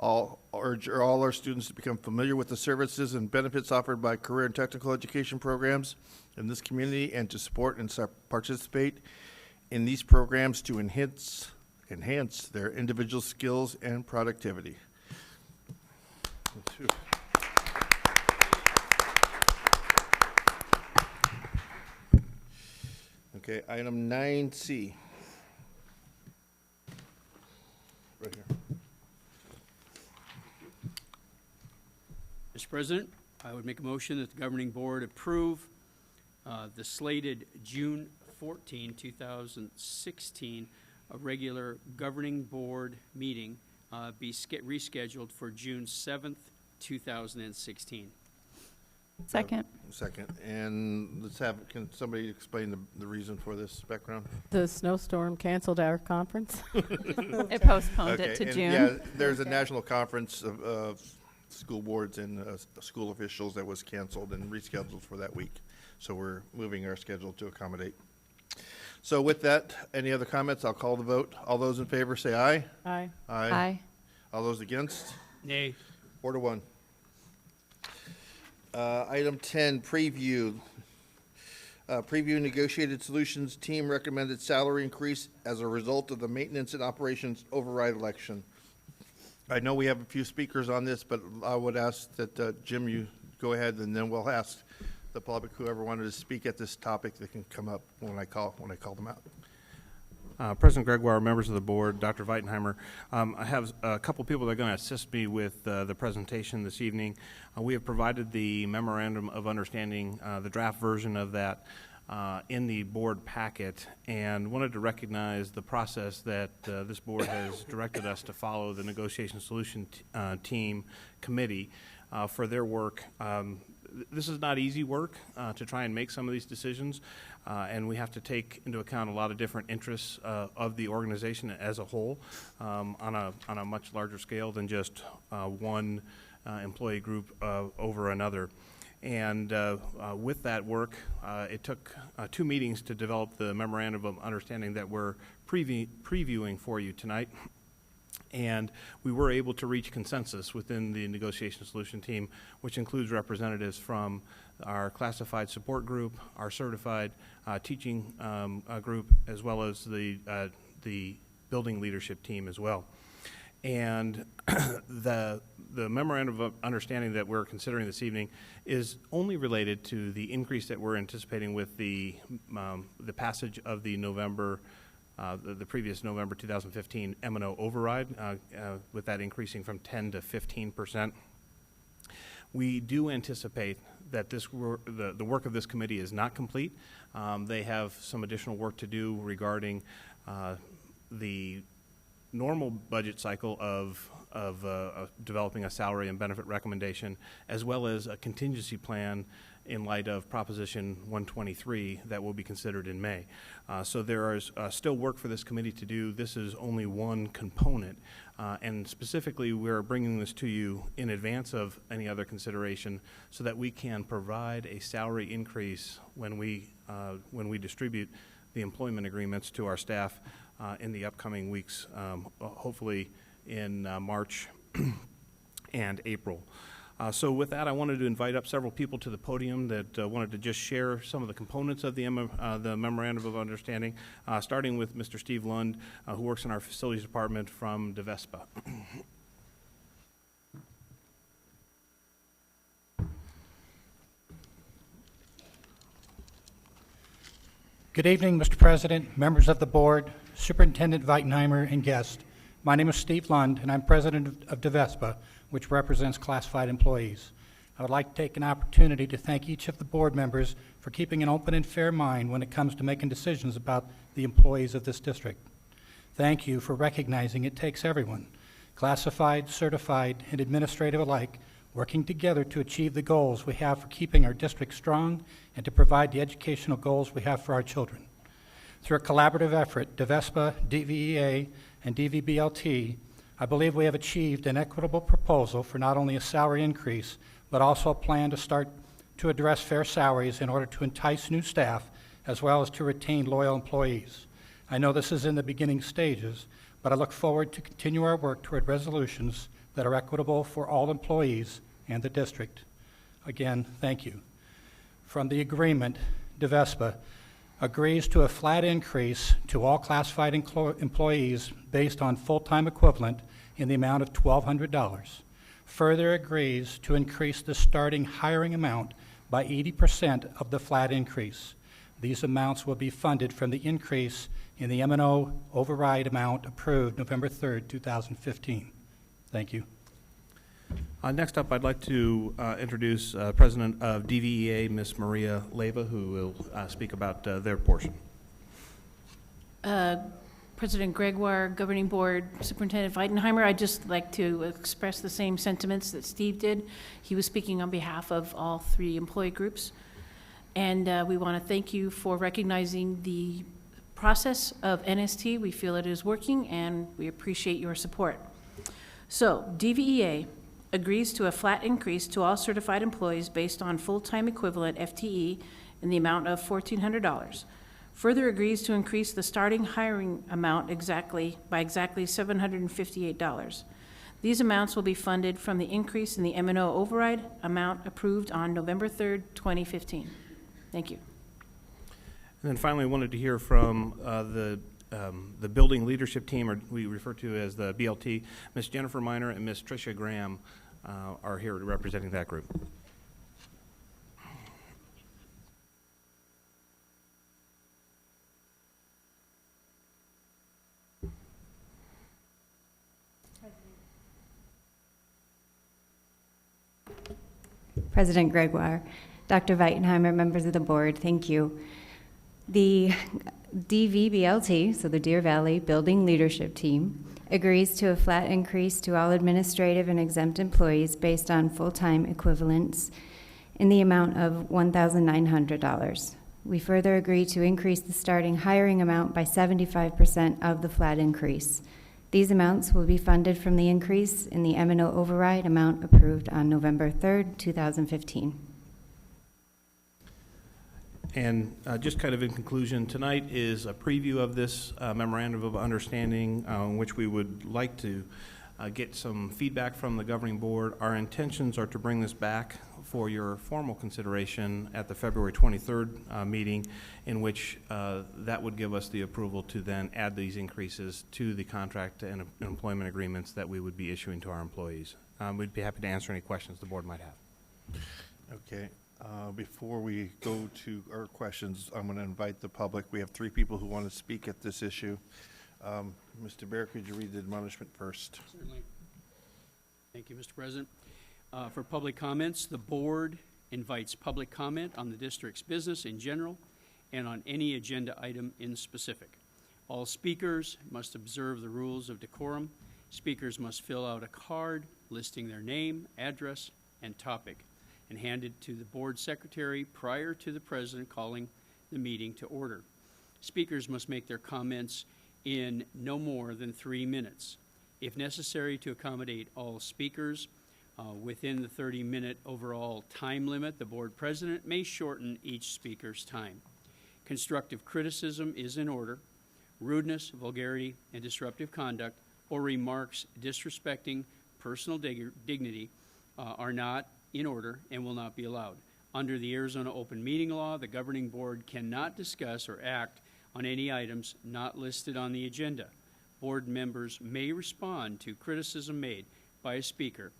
urge all our students to become familiar with the services and benefits offered by career and technical education programs in this community, and to support and participate in these programs to enhance their individual skills and productivity. Okay, item 9C. Right here. Mr. President, I would make a motion that the governing board approve the slated June 14, 2016, a regular governing board meeting be rescheduled for June 7th, 2016. Second. Second. And can somebody explain the reason for this background? The snowstorm canceled our conference. It postponed it to and June. Yeah, there's a national conference of school boards and school officials that was canceled and rescheduled for that week. So we're moving our schedule to accommodate. So with that, any other comments? I'll call the vote. All those in favor say aye. Aye. Aye. Aye. All those against? Nay. 4-1. Item 10, preview. Preview negotiated solutions team recommended salary increase as a result of the maintenance and operations override election. I know we have a few speakers on this, but I would ask that Jim, you go ahead, and then we'll ask the public, whoever wanted to speak at this topic, that can come up when I call them out. President Gregoire, members of the board, Dr. Weitenheimer, I have a couple people that are going to assist me with the presentation this evening. We have provided the memorandum of understanding, the draft version of that, in the board packet, and wanted to recognize the process that this board has directed us to follow, the negotiation solution team committee, for their work. This is not easy work to try and make some of these decisions, and we have to take into account a lot of different interests of the organization as a whole on a much larger scale than just one employee group over another. And with that work, it took 2 meetings to develop the memorandum of understanding that we're previewing for you tonight. And we were able to reach consensus within the negotiation solution team, which includes representatives from our classified support group, our certified teaching group, as well as the building leadership team as well. And the memorandum of understanding that we're considering this evening is only related to the increase that we're anticipating with the passage of the the previous November 2015 M&O override, with that increasing from 10 to 15%. We do anticipate that the work of this committee is not complete. They have some additional work to do regarding the normal budget cycle of developing a salary and benefit recommendation, as well as a contingency plan in light of Proposition 123 that will be considered in May. So there is still work for this committee to do. This is only one component, and specifically we're bringing this to you in advance of any other consideration so that we can provide a salary increase when we distribute the employment agreements to our staff in the upcoming weeks, hopefully in March and April. So with that, I wanted to invite up several people to the podium that wanted to just share some of the components of the Memorandum of Understanding, starting with Mr. Steve Lund, who works in our Facilities Department from DVUSD. Good evening, Mr. President, members of the board, Superintendent Weitenheimer, and guests. My name is Steve Lund, and I'm president of DVUSD, which represents classified employees. I would like to take an opportunity to thank each of the board members for keeping an open and fair mind when it comes to making decisions about the employees of this district. Thank you for recognizing it takes everyone, classified, certified, and administrative alike, working together to achieve the goals we have for keeping our district strong and to provide the educational goals we have for our children. Through a collaborative effort, DVESPA, DVEA, and DVBLT, I believe we have achieved an equitable proposal for not only a salary increase, but also a plan to start to address fair salaries in order to entice new staff, as well as to retain loyal employees. I know this is in the beginning stages, but I look forward to continue our work toward resolutions that are equitable for all employees and the district. Again, thank you. From the agreement, DVESPA agrees to a flat increase to all classified employees based on full-time equivalent in the amount of $1,200. Further agrees to increase the starting hiring amount by 80% of the flat increase. These amounts will be funded from the increase in the M&O override amount approved November 3rd, 2015. Thank you. Next up, I'd like to introduce President of DVEA, Ms. Maria Leyva, who will speak about their portion. President Gregoire, Governing Board, Superintendent Weitenheimer, I'd just like to express the same sentiments that Steve did. He was speaking on behalf of all three employee groups. And we want to thank you for recognizing the process of NST. We feel it is working, and we appreciate your support. So, DVEA agrees to a flat increase to all certified employees based on full-time equivalent FTE in the amount of $1,400. Further agrees to increase the starting hiring amount by exactly $758. These amounts will be funded from the increase in the M&O override amount approved on November 3rd, 2015. Thank you. And then finally, I wanted to hear from the building leadership team, or we refer to as the BLT. Ms. Jennifer Miner and Ms. Tricia Graham are here representing that group. President Gregoire, Dr. Weitenheimer, members of the board, thank you. The DVBLT, so the Deer Valley Building Leadership Team, agrees to a flat increase to all administrative and exempt employees based on full-time equivalents in the amount of $1,900. We further agree to increase the starting hiring amount by 75% of the flat increase. These amounts will be funded from the increase in the M&O override amount approved on November 3rd, 2015. And just kind of in conclusion, tonight is a preview of this memorandum of understanding in which we would like to get some feedback from the governing board. Our intentions are to bring this back for your formal consideration at the February 23rd meeting, in which that would give us the approval to then add these increases to the contract and employment agreements that we would be issuing to our employees. We'd be happy to answer any questions the board might have. Okay. Before we go to our questions, I'm going to invite the public. We have 3 people who want to speak at this issue. Mr. Bear, could you read the admonishment first? Certainly. Thank you, Mr. President. For public comments, the board invites public comment on the district's business in general and on any agenda item in specific. All speakers must observe the rules of decorum. Speakers must fill out a card listing their name, address, and topic, and hand it to the board secretary prior to the president calling the meeting to order. Speakers must make their comments in no more than 3 minutes. If necessary to accommodate all speakers within the 30-minute overall time limit, the board president may shorten each speaker's time. Constructive criticism is in order. Rudeness, vulgarity, and disruptive conduct or remarks disrespecting personal dignity are not in order and will not be allowed. Under the Arizona Open Meeting Law, the governing board cannot discuss or act on any items not listed on the agenda. Board members may respond to criticism made by a speaker,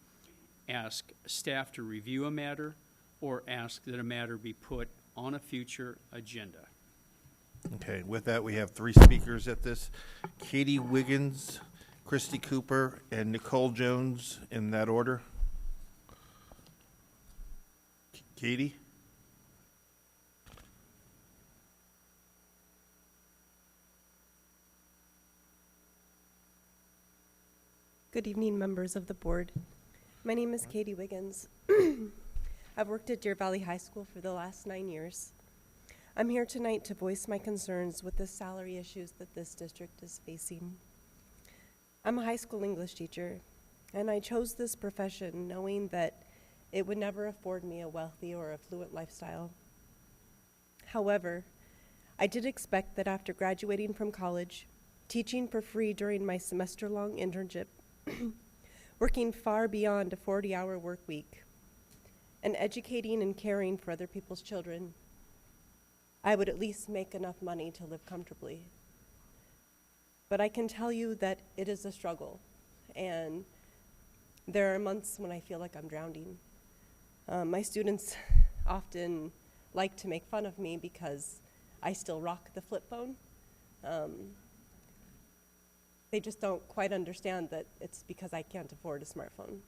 ask staff to review a matter, or ask that a matter be put on a future agenda. Okay, with that, we have 3 speakers at this. Katie Wiggins, Christy Cooper, and Nicole Jones, in that order. Katie? Good evening, members of the board. My name is Katie Wiggins. I've worked at Deer Valley High School for the last 9 years. I'm here tonight to voice my concerns with the salary issues that this district is facing. I'm a high school English teacher, and I chose this profession knowing that it would never afford me a wealthy or affluent lifestyle. However, I did expect that after graduating from college, teaching for free during my semester-long internship, working far beyond a 40-hour work week, and educating and caring for other people's children, I would at least make enough money to live comfortably. But I can tell you that it is a struggle, and there are months when I feel like I'm drowning. My students often like to make fun of me because I still rock the flip phone. They just don't quite understand that it's because I can't afford a smartphone.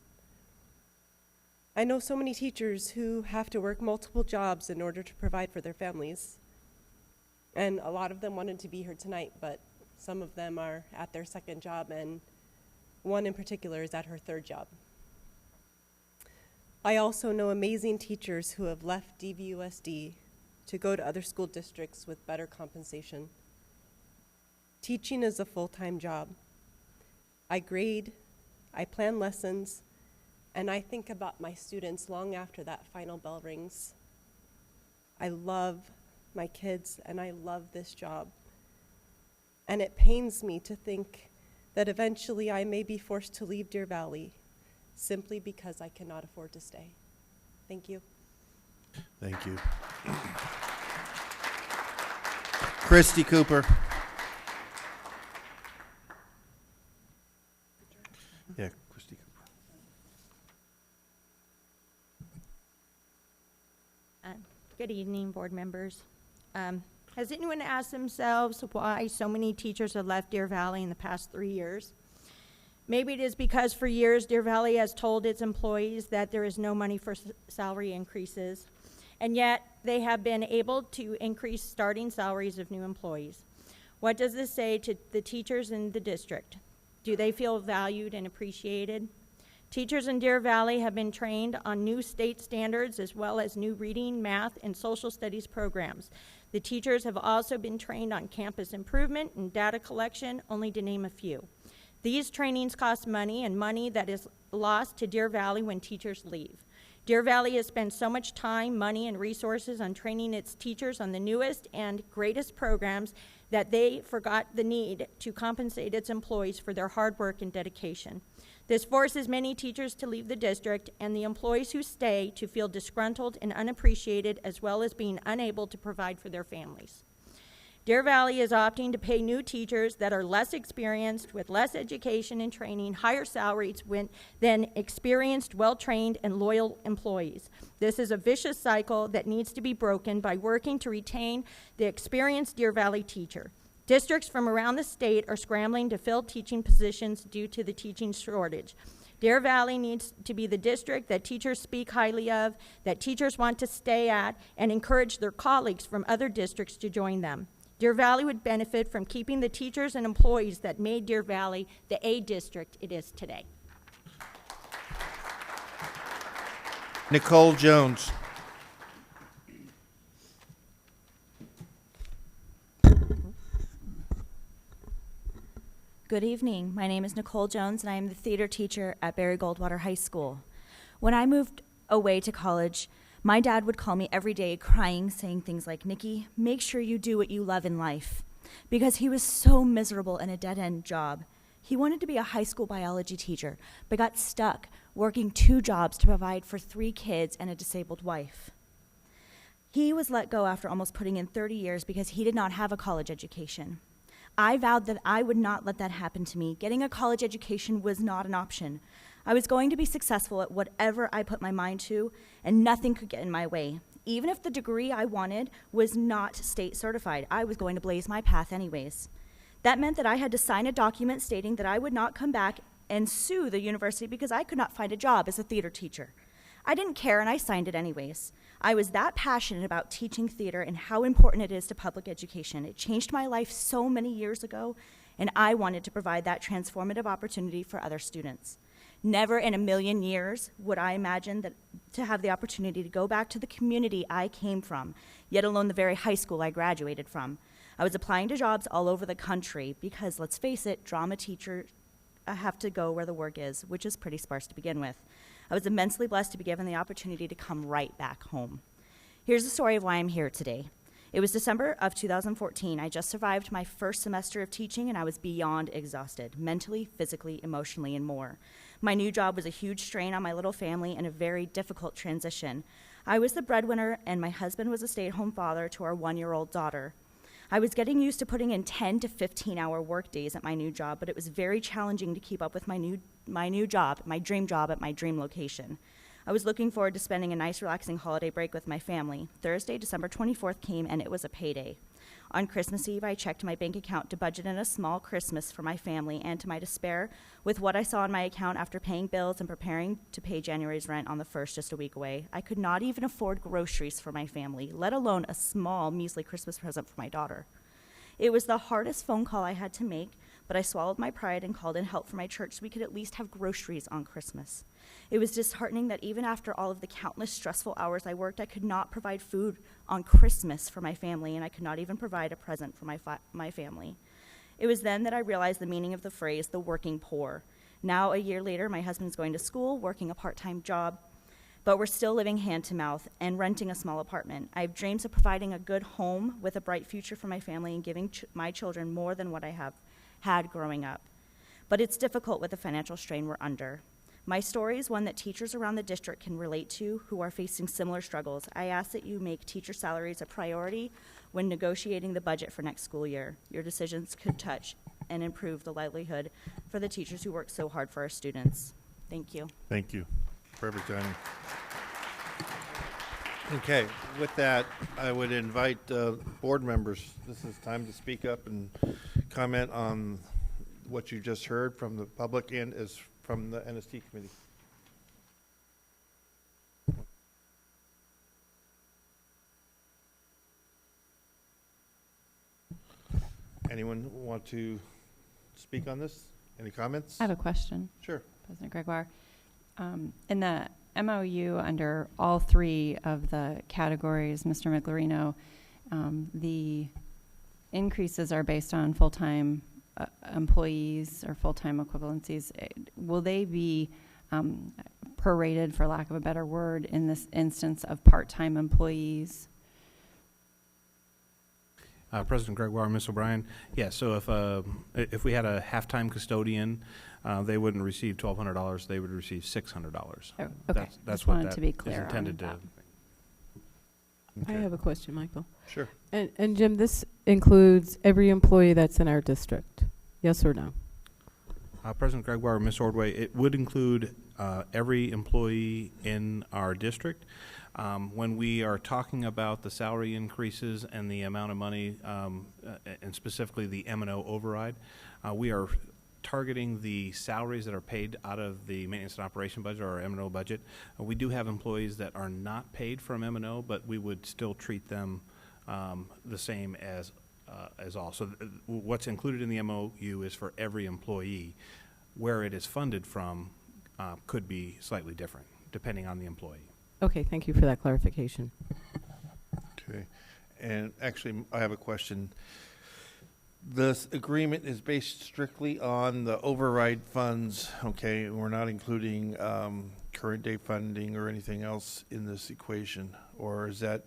I know so many teachers who have to work multiple jobs in order to provide for their families. And a lot of them wanted to be here tonight, but some of them are at their 2nd job, and one in particular is at her 3rd job. I also know amazing teachers who have left DVUSD to go to other school districts with better compensation. Teaching is a full-time job. I grade, I plan lessons, and I think about my students long after that final bell rings. I love my kids, and I love this job. And it pains me to think that eventually I may be forced to leave Deer Valley simply because I cannot afford to stay. Thank you. Thank you. Christy Cooper. Yeah, Christy Cooper. Good evening, board members. Has anyone asked themselves why so many teachers have left Deer Valley in the past 3 years? Maybe it is because for years Deer Valley has told its employees that there is no money for salary increases, and yet they have been able to increase starting salaries of new employees. What does this say to the teachers in the district? Do they feel valued and appreciated? Teachers in Deer Valley have been trained on new state standards as well as new reading, math, and social studies programs. The teachers have also been trained on campus improvement and data collection, only to name a few. These trainings cost money, and money that is lost to Deer Valley when teachers leave. Deer Valley has spent so much time, money, and resources on training its teachers on the newest and greatest programs that they forgot the need to compensate its employees for their hard work and dedication. This forces many teachers to leave the district, and the employees who stay to feel disgruntled and unappreciated, as well as being unable to provide for their families. Deer Valley is opting to pay new teachers that are less experienced, with less education and training, higher salaries than experienced, well-trained, and loyal employees. This is a vicious cycle that needs to be broken by working to retain the experienced Deer Valley teacher. Districts from around the state are scrambling to fill teaching positions due to the teaching shortage. Deer Valley needs to be the district that teachers speak highly of, that teachers want to stay at, and encourage their colleagues from other districts to join them. Deer Valley would benefit from keeping the teachers and employees that made Deer Valley the A district it is today. Nicole Jones. Good evening. My name is Nicole Jones, and I am the theater teacher at Barry Goldwater High School. When I moved away to college, my dad would call me every day crying, saying things like, "Nikki, make sure you do what you love in life," because he was so miserable in a dead-end job. He wanted to be a high school biology teacher, but got stuck working 2 jobs to provide for 3 kids and a disabled wife. He was let go after almost putting in 30 years because he did not have a college education. I vowed that I would not let that happen to me. Getting a college education was not an option. I was going to be successful at whatever I put my mind to, and nothing could get in my way. Even if the degree I wanted was not state certified, I was going to blaze my path anyways. That meant that I had to sign a document stating that I would not come back and sue the university because I could not find a job as a theater teacher. I didn't care, and I signed it anyways. I was that passionate about teaching theater and how important it is to public education. It changed my life so many years ago, and I wanted to provide that transformative opportunity for other students. Never in a million years would I imagine that to have the opportunity to go back to the community I came from, yet alone the very high school I graduated from. I was applying to jobs all over the country because, let's face it, drama teachers have to go where the work is, which is pretty sparse to begin with. I was immensely blessed to be given the opportunity to come right back home. Here's the story of why I'm here today. It was December of 2014. I just survived my first semester of teaching, and I was beyond exhausted, mentally, physically, emotionally, and more. My new job was a huge strain on my little family and a very difficult transition. I was the breadwinner, and my husband was a stay-at-home father to our 1-year-old daughter. I was getting used to putting in 10 to 15-hour work days at my new job, but it was very challenging to keep up with my new job, my dream job at my dream location. I was looking forward to spending a nice, relaxing holiday break with my family. Thursday, December 24th came, and it was a payday. On Christmas Eve, I checked my bank account to budget in a small Christmas for my family, and to my despair, with what I saw in my account after paying bills and preparing to pay January's rent on the 1st, just a week away, I could not even afford groceries for my family, let alone a small, measly Christmas present for my daughter. It was the hardest phone call I had to make, but I swallowed my pride and called in help from my church so we could at least have groceries on Christmas. It was disheartening that even after all of the countless stressful hours I worked, I could not provide food on Christmas for my family, and I could not even provide a present for my family. It was then that I realized the meaning of the phrase, the working poor. Now, a year later, my husband's going to school, working a part-time job, but we're still living hand to mouth and renting a small apartment. I have dreams of providing a good home with a bright future for my family and giving my children more than what I have had growing up. But it's difficult with the financial strain we're under. My story is one that teachers around the district can relate to who are facing similar struggles. I ask that you make teacher salaries a priority when negotiating the budget for next school year. Your decisions could touch and improve the livelihood for the teachers who work so hard for our students. Thank you. Thank you. Perfect timing. Okay, with that, I would invite board members. This is time to speak up and comment on what you just heard from the public and as from the NST committee. Anyone want to speak on this? Any comments? I have a question. Sure. President Gregoire. In the MOU, under all three of the categories, Mr. Miclerino, the increases are based on full-time employees or full-time equivalencies. Will they be prorated, for lack of a better word, in this instance of part-time employees? President Gregoire, Ms. O'Brien, yeah, so if we had a half-time custodian, they wouldn't receive $1,200, they would receive $600. Oh, okay. That's Just what wanted that to be is clear intended to. on I have a question, Michael. Sure. And Jim, this includes every employee that's in our district, yes or no? President Gregoire, Ms. Ordway, it would include every employee in our district. When we are talking about the salary increases and the amount of money, and specifically the M&O override, we are targeting the salaries that are paid out of the maintenance and operation budget or our M&O budget. We do have employees that are not paid from M&O, but we would still treat them the same as all. So what's included in the MOU is for every employee. Where it is funded from could be slightly different, depending on the employee. Okay, thank you for that clarification. Okay, and actually, I have a question. This agreement is based strictly on the override funds, okay? We're not including current day funding or anything else in this equation, or is that,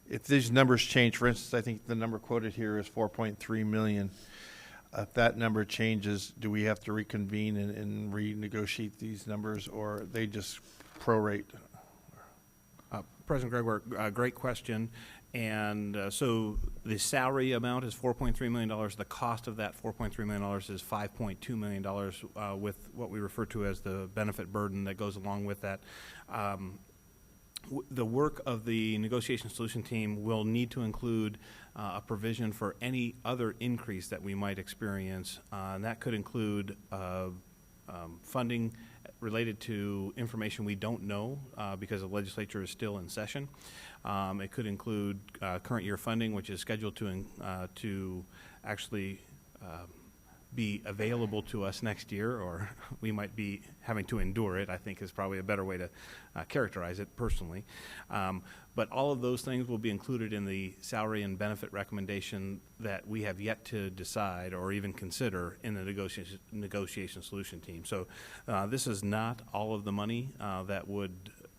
if these numbers change, for instance, I think the number quoted here is 4.3 million. If that number changes, do we have to reconvene and renegotiate these numbers, or they just prorate? President Gregoire, great question. And so the salary amount is $4.3 million. The cost of that $4.3 million is $5.2 million with what we refer to as the benefit burden that goes along with that. the work of the negotiation solution team will need to include a provision for any other increase that we might experience, and that could include funding related to information we don't know because the legislature is still in session. It could include current year funding, which is scheduled to actually be available to us next year, or we might be having to endure it, I think is probably a better way to characterize it personally. But all of those things will be included in the salary and benefit recommendation that we have yet to decide or even consider in the negotiation solution team. So this is not all of the money that would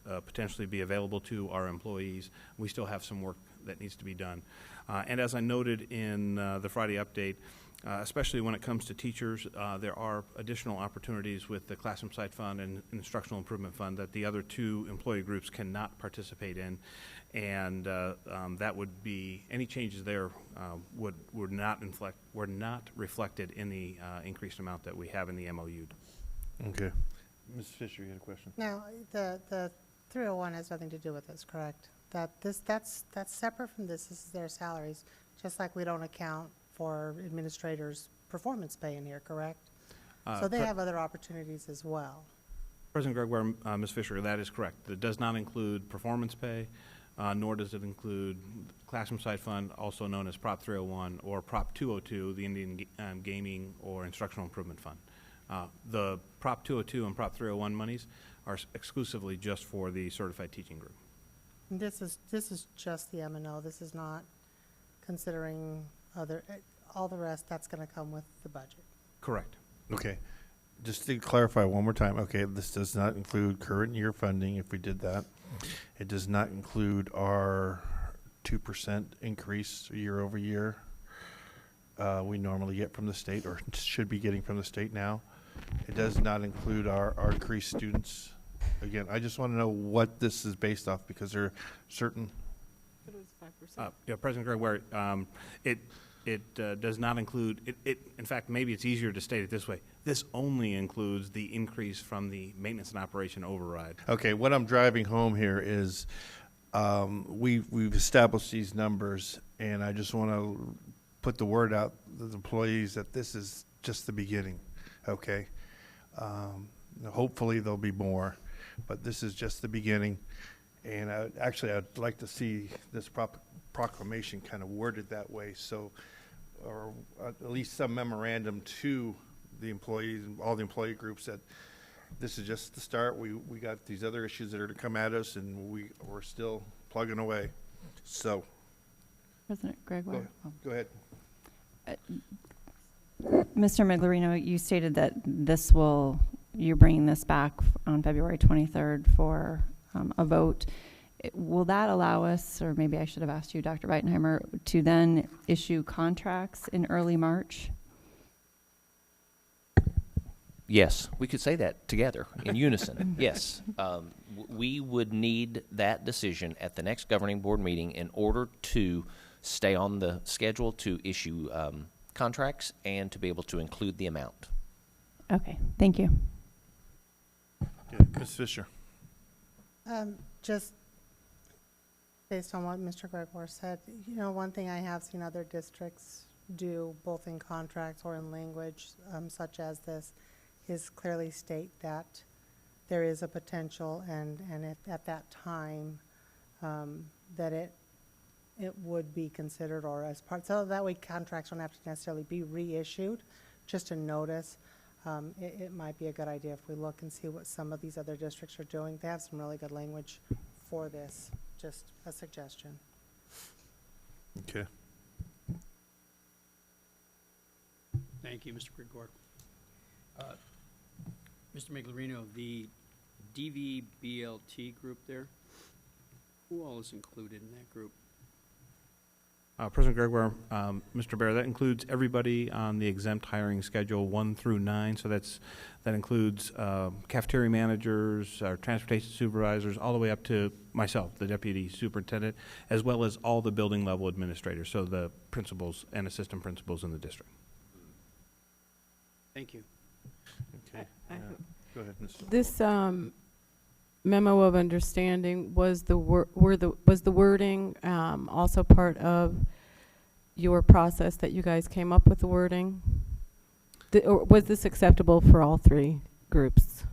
potentially be available to our employees. We still have some work that needs to be done. And as I noted in the Friday update, especially when it comes to teachers, there are additional opportunities with the Classroom Site Fund and Instructional Improvement Fund that the other two employee groups cannot participate in, and that would be, any changes there were not reflected in the increased amount that we have in the MOU. Okay. Ms. Fisher, you had a question? Now, the 301 has nothing to do with this, correct? That's separate from this. This is their salaries, just like we don't account for administrators' performance pay in here, correct? So they have other opportunities as well. President Gregoire, Ms. Fisher, that is correct. It does not include performance pay, nor does it include Classroom Site Fund, also known as Prop 301, or Prop 202, the Indian Gaming or Instructional Improvement Fund. The Prop 202 and Prop 301 monies are exclusively just for the certified teaching group. This is just the M&O. This is not considering all the rest. That's going to come with the budget. Correct. Okay. Just to clarify one more time, okay, this does not include current year funding if we did that. It does not include our 2% increase year over year we normally get from the state, or should be getting from the state now. It does not include our increased students. Again, I just want to know what this is based off, because there are certain... It was 5%. Yeah, President Gregoire, it does not include, in fact, maybe it's easier to state it this way. This only includes the increase from the maintenance and operation override. Okay, what I'm driving home here is we've established these numbers, and I just want to put the word out to the employees that this is just the beginning, okay? Hopefully there'll be more, but this is just the beginning. And I'd like to see this proclamation kind of worded that way, so, or at least some memorandum to the employees, all the employee groups, that this is just the start. We got these other issues that are to come at us, and we're still plugging away. So, President Gregoire. Go ahead. Mr. Miglerino, you stated that you're bringing this back on February 23rd for a vote. Will that allow us, or maybe I should have asked you, Dr. Weitenheimer, to then issue contracts in early March? Yes, we could say that together in unison. Yes. We would need that decision at the next governing board meeting in order to stay on the schedule to issue contracts and to be able to include the amount. Okay, thank you. Okay, Ms. Fisher. Just based on what Mr. Gregoire said, one thing I have seen other districts do, both in contracts or in language such as this, is clearly state that there is a potential, and at that time that it would be considered, or as part, so that way contracts don't have to necessarily be reissued, just a notice. It might be a good idea if we look and see what some of these other districts are doing. They have some really good language for this. Just a suggestion. Okay. Thank you, Mr. Gregoire. Mr. Miglerino, the DVBLT group there, who all is included in that group? President Gregoire, Mr. Bear, that includes everybody on the exempt hiring schedule 1 through 9. So that includes cafeteria managers, our transportation supervisors, all the way up to myself, the deputy superintendent, as well as all the building level administrators, so the principals and assistant principals in the district. Thank you. Okay. Go ahead, Ms. This memo of understanding, was the wording also part of your process that you guys came up with the wording? Or was this acceptable for all three groups?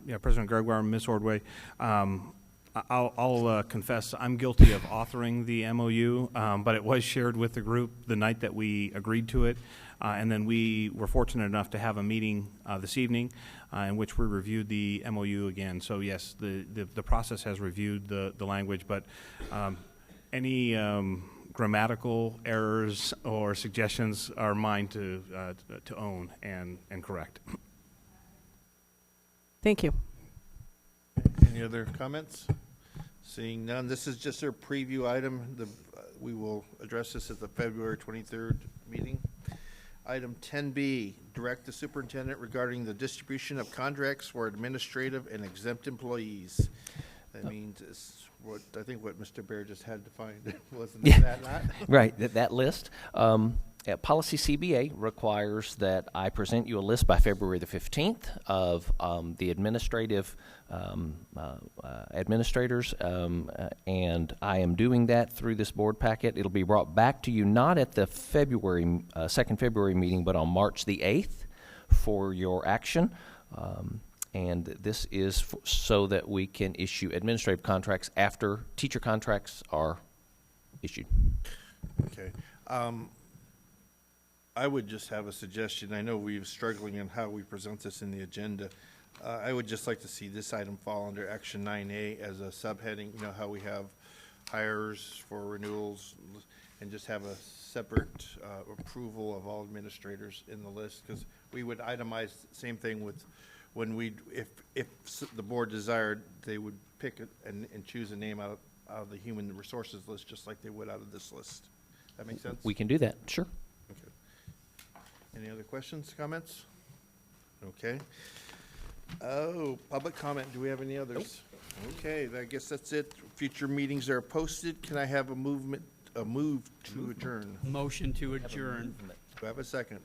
Yeah, President Gregoire, Ms. Ordway, I'll confess I'm guilty of authoring the MOU, but it was shared with the group the night that we agreed to it, and then we were fortunate enough to have a meeting this evening in which we reviewed the MOU again. So yes, the process has reviewed the language, but any grammatical errors or suggestions are mine to own and correct. Thank you. Any other comments? Seeing none, this is just a preview item. We will address this at the February 23rd meeting. Item 10B, direct the superintendent regarding the distribution of contracts for administrative and exempt employees. That means it's what I think what Mr. Bear just had to find. Wasn't that not? Right, that list. Policy CBA requires that I present you a list by February the 15th of the administrative administrators, and I am doing that through this board packet. It'll be brought back to you not at the February second February meeting, but on March the 8th for your action. And this is so that we can issue administrative contracts after teacher contracts are issued. Okay. I would just have a suggestion. I know we're struggling in how we present this in the agenda. I would just like to see this item fall under Action 9A as a subheading, you know, how we have hires for renewals, and just have a separate approval of all administrators in the list, because we would itemize the same thing with when we, if the board desired, they would pick it and choose a name out of the human resources list, just like they would out of this list. That make sense? We can do that, sure. Okay. Any other questions, comments? Okay. Oh, public comment. Do we have any others? Okay, I guess that's it. Future meetings are posted. Can I have a move to adjourn? Motion to adjourn. Do I have a second?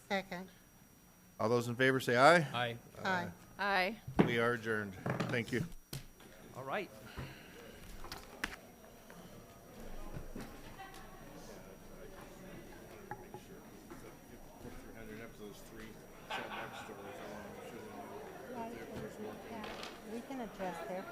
Second. All those in favor say aye. Aye. Aye. Aye. We are adjourned. Thank you. All right. We can address their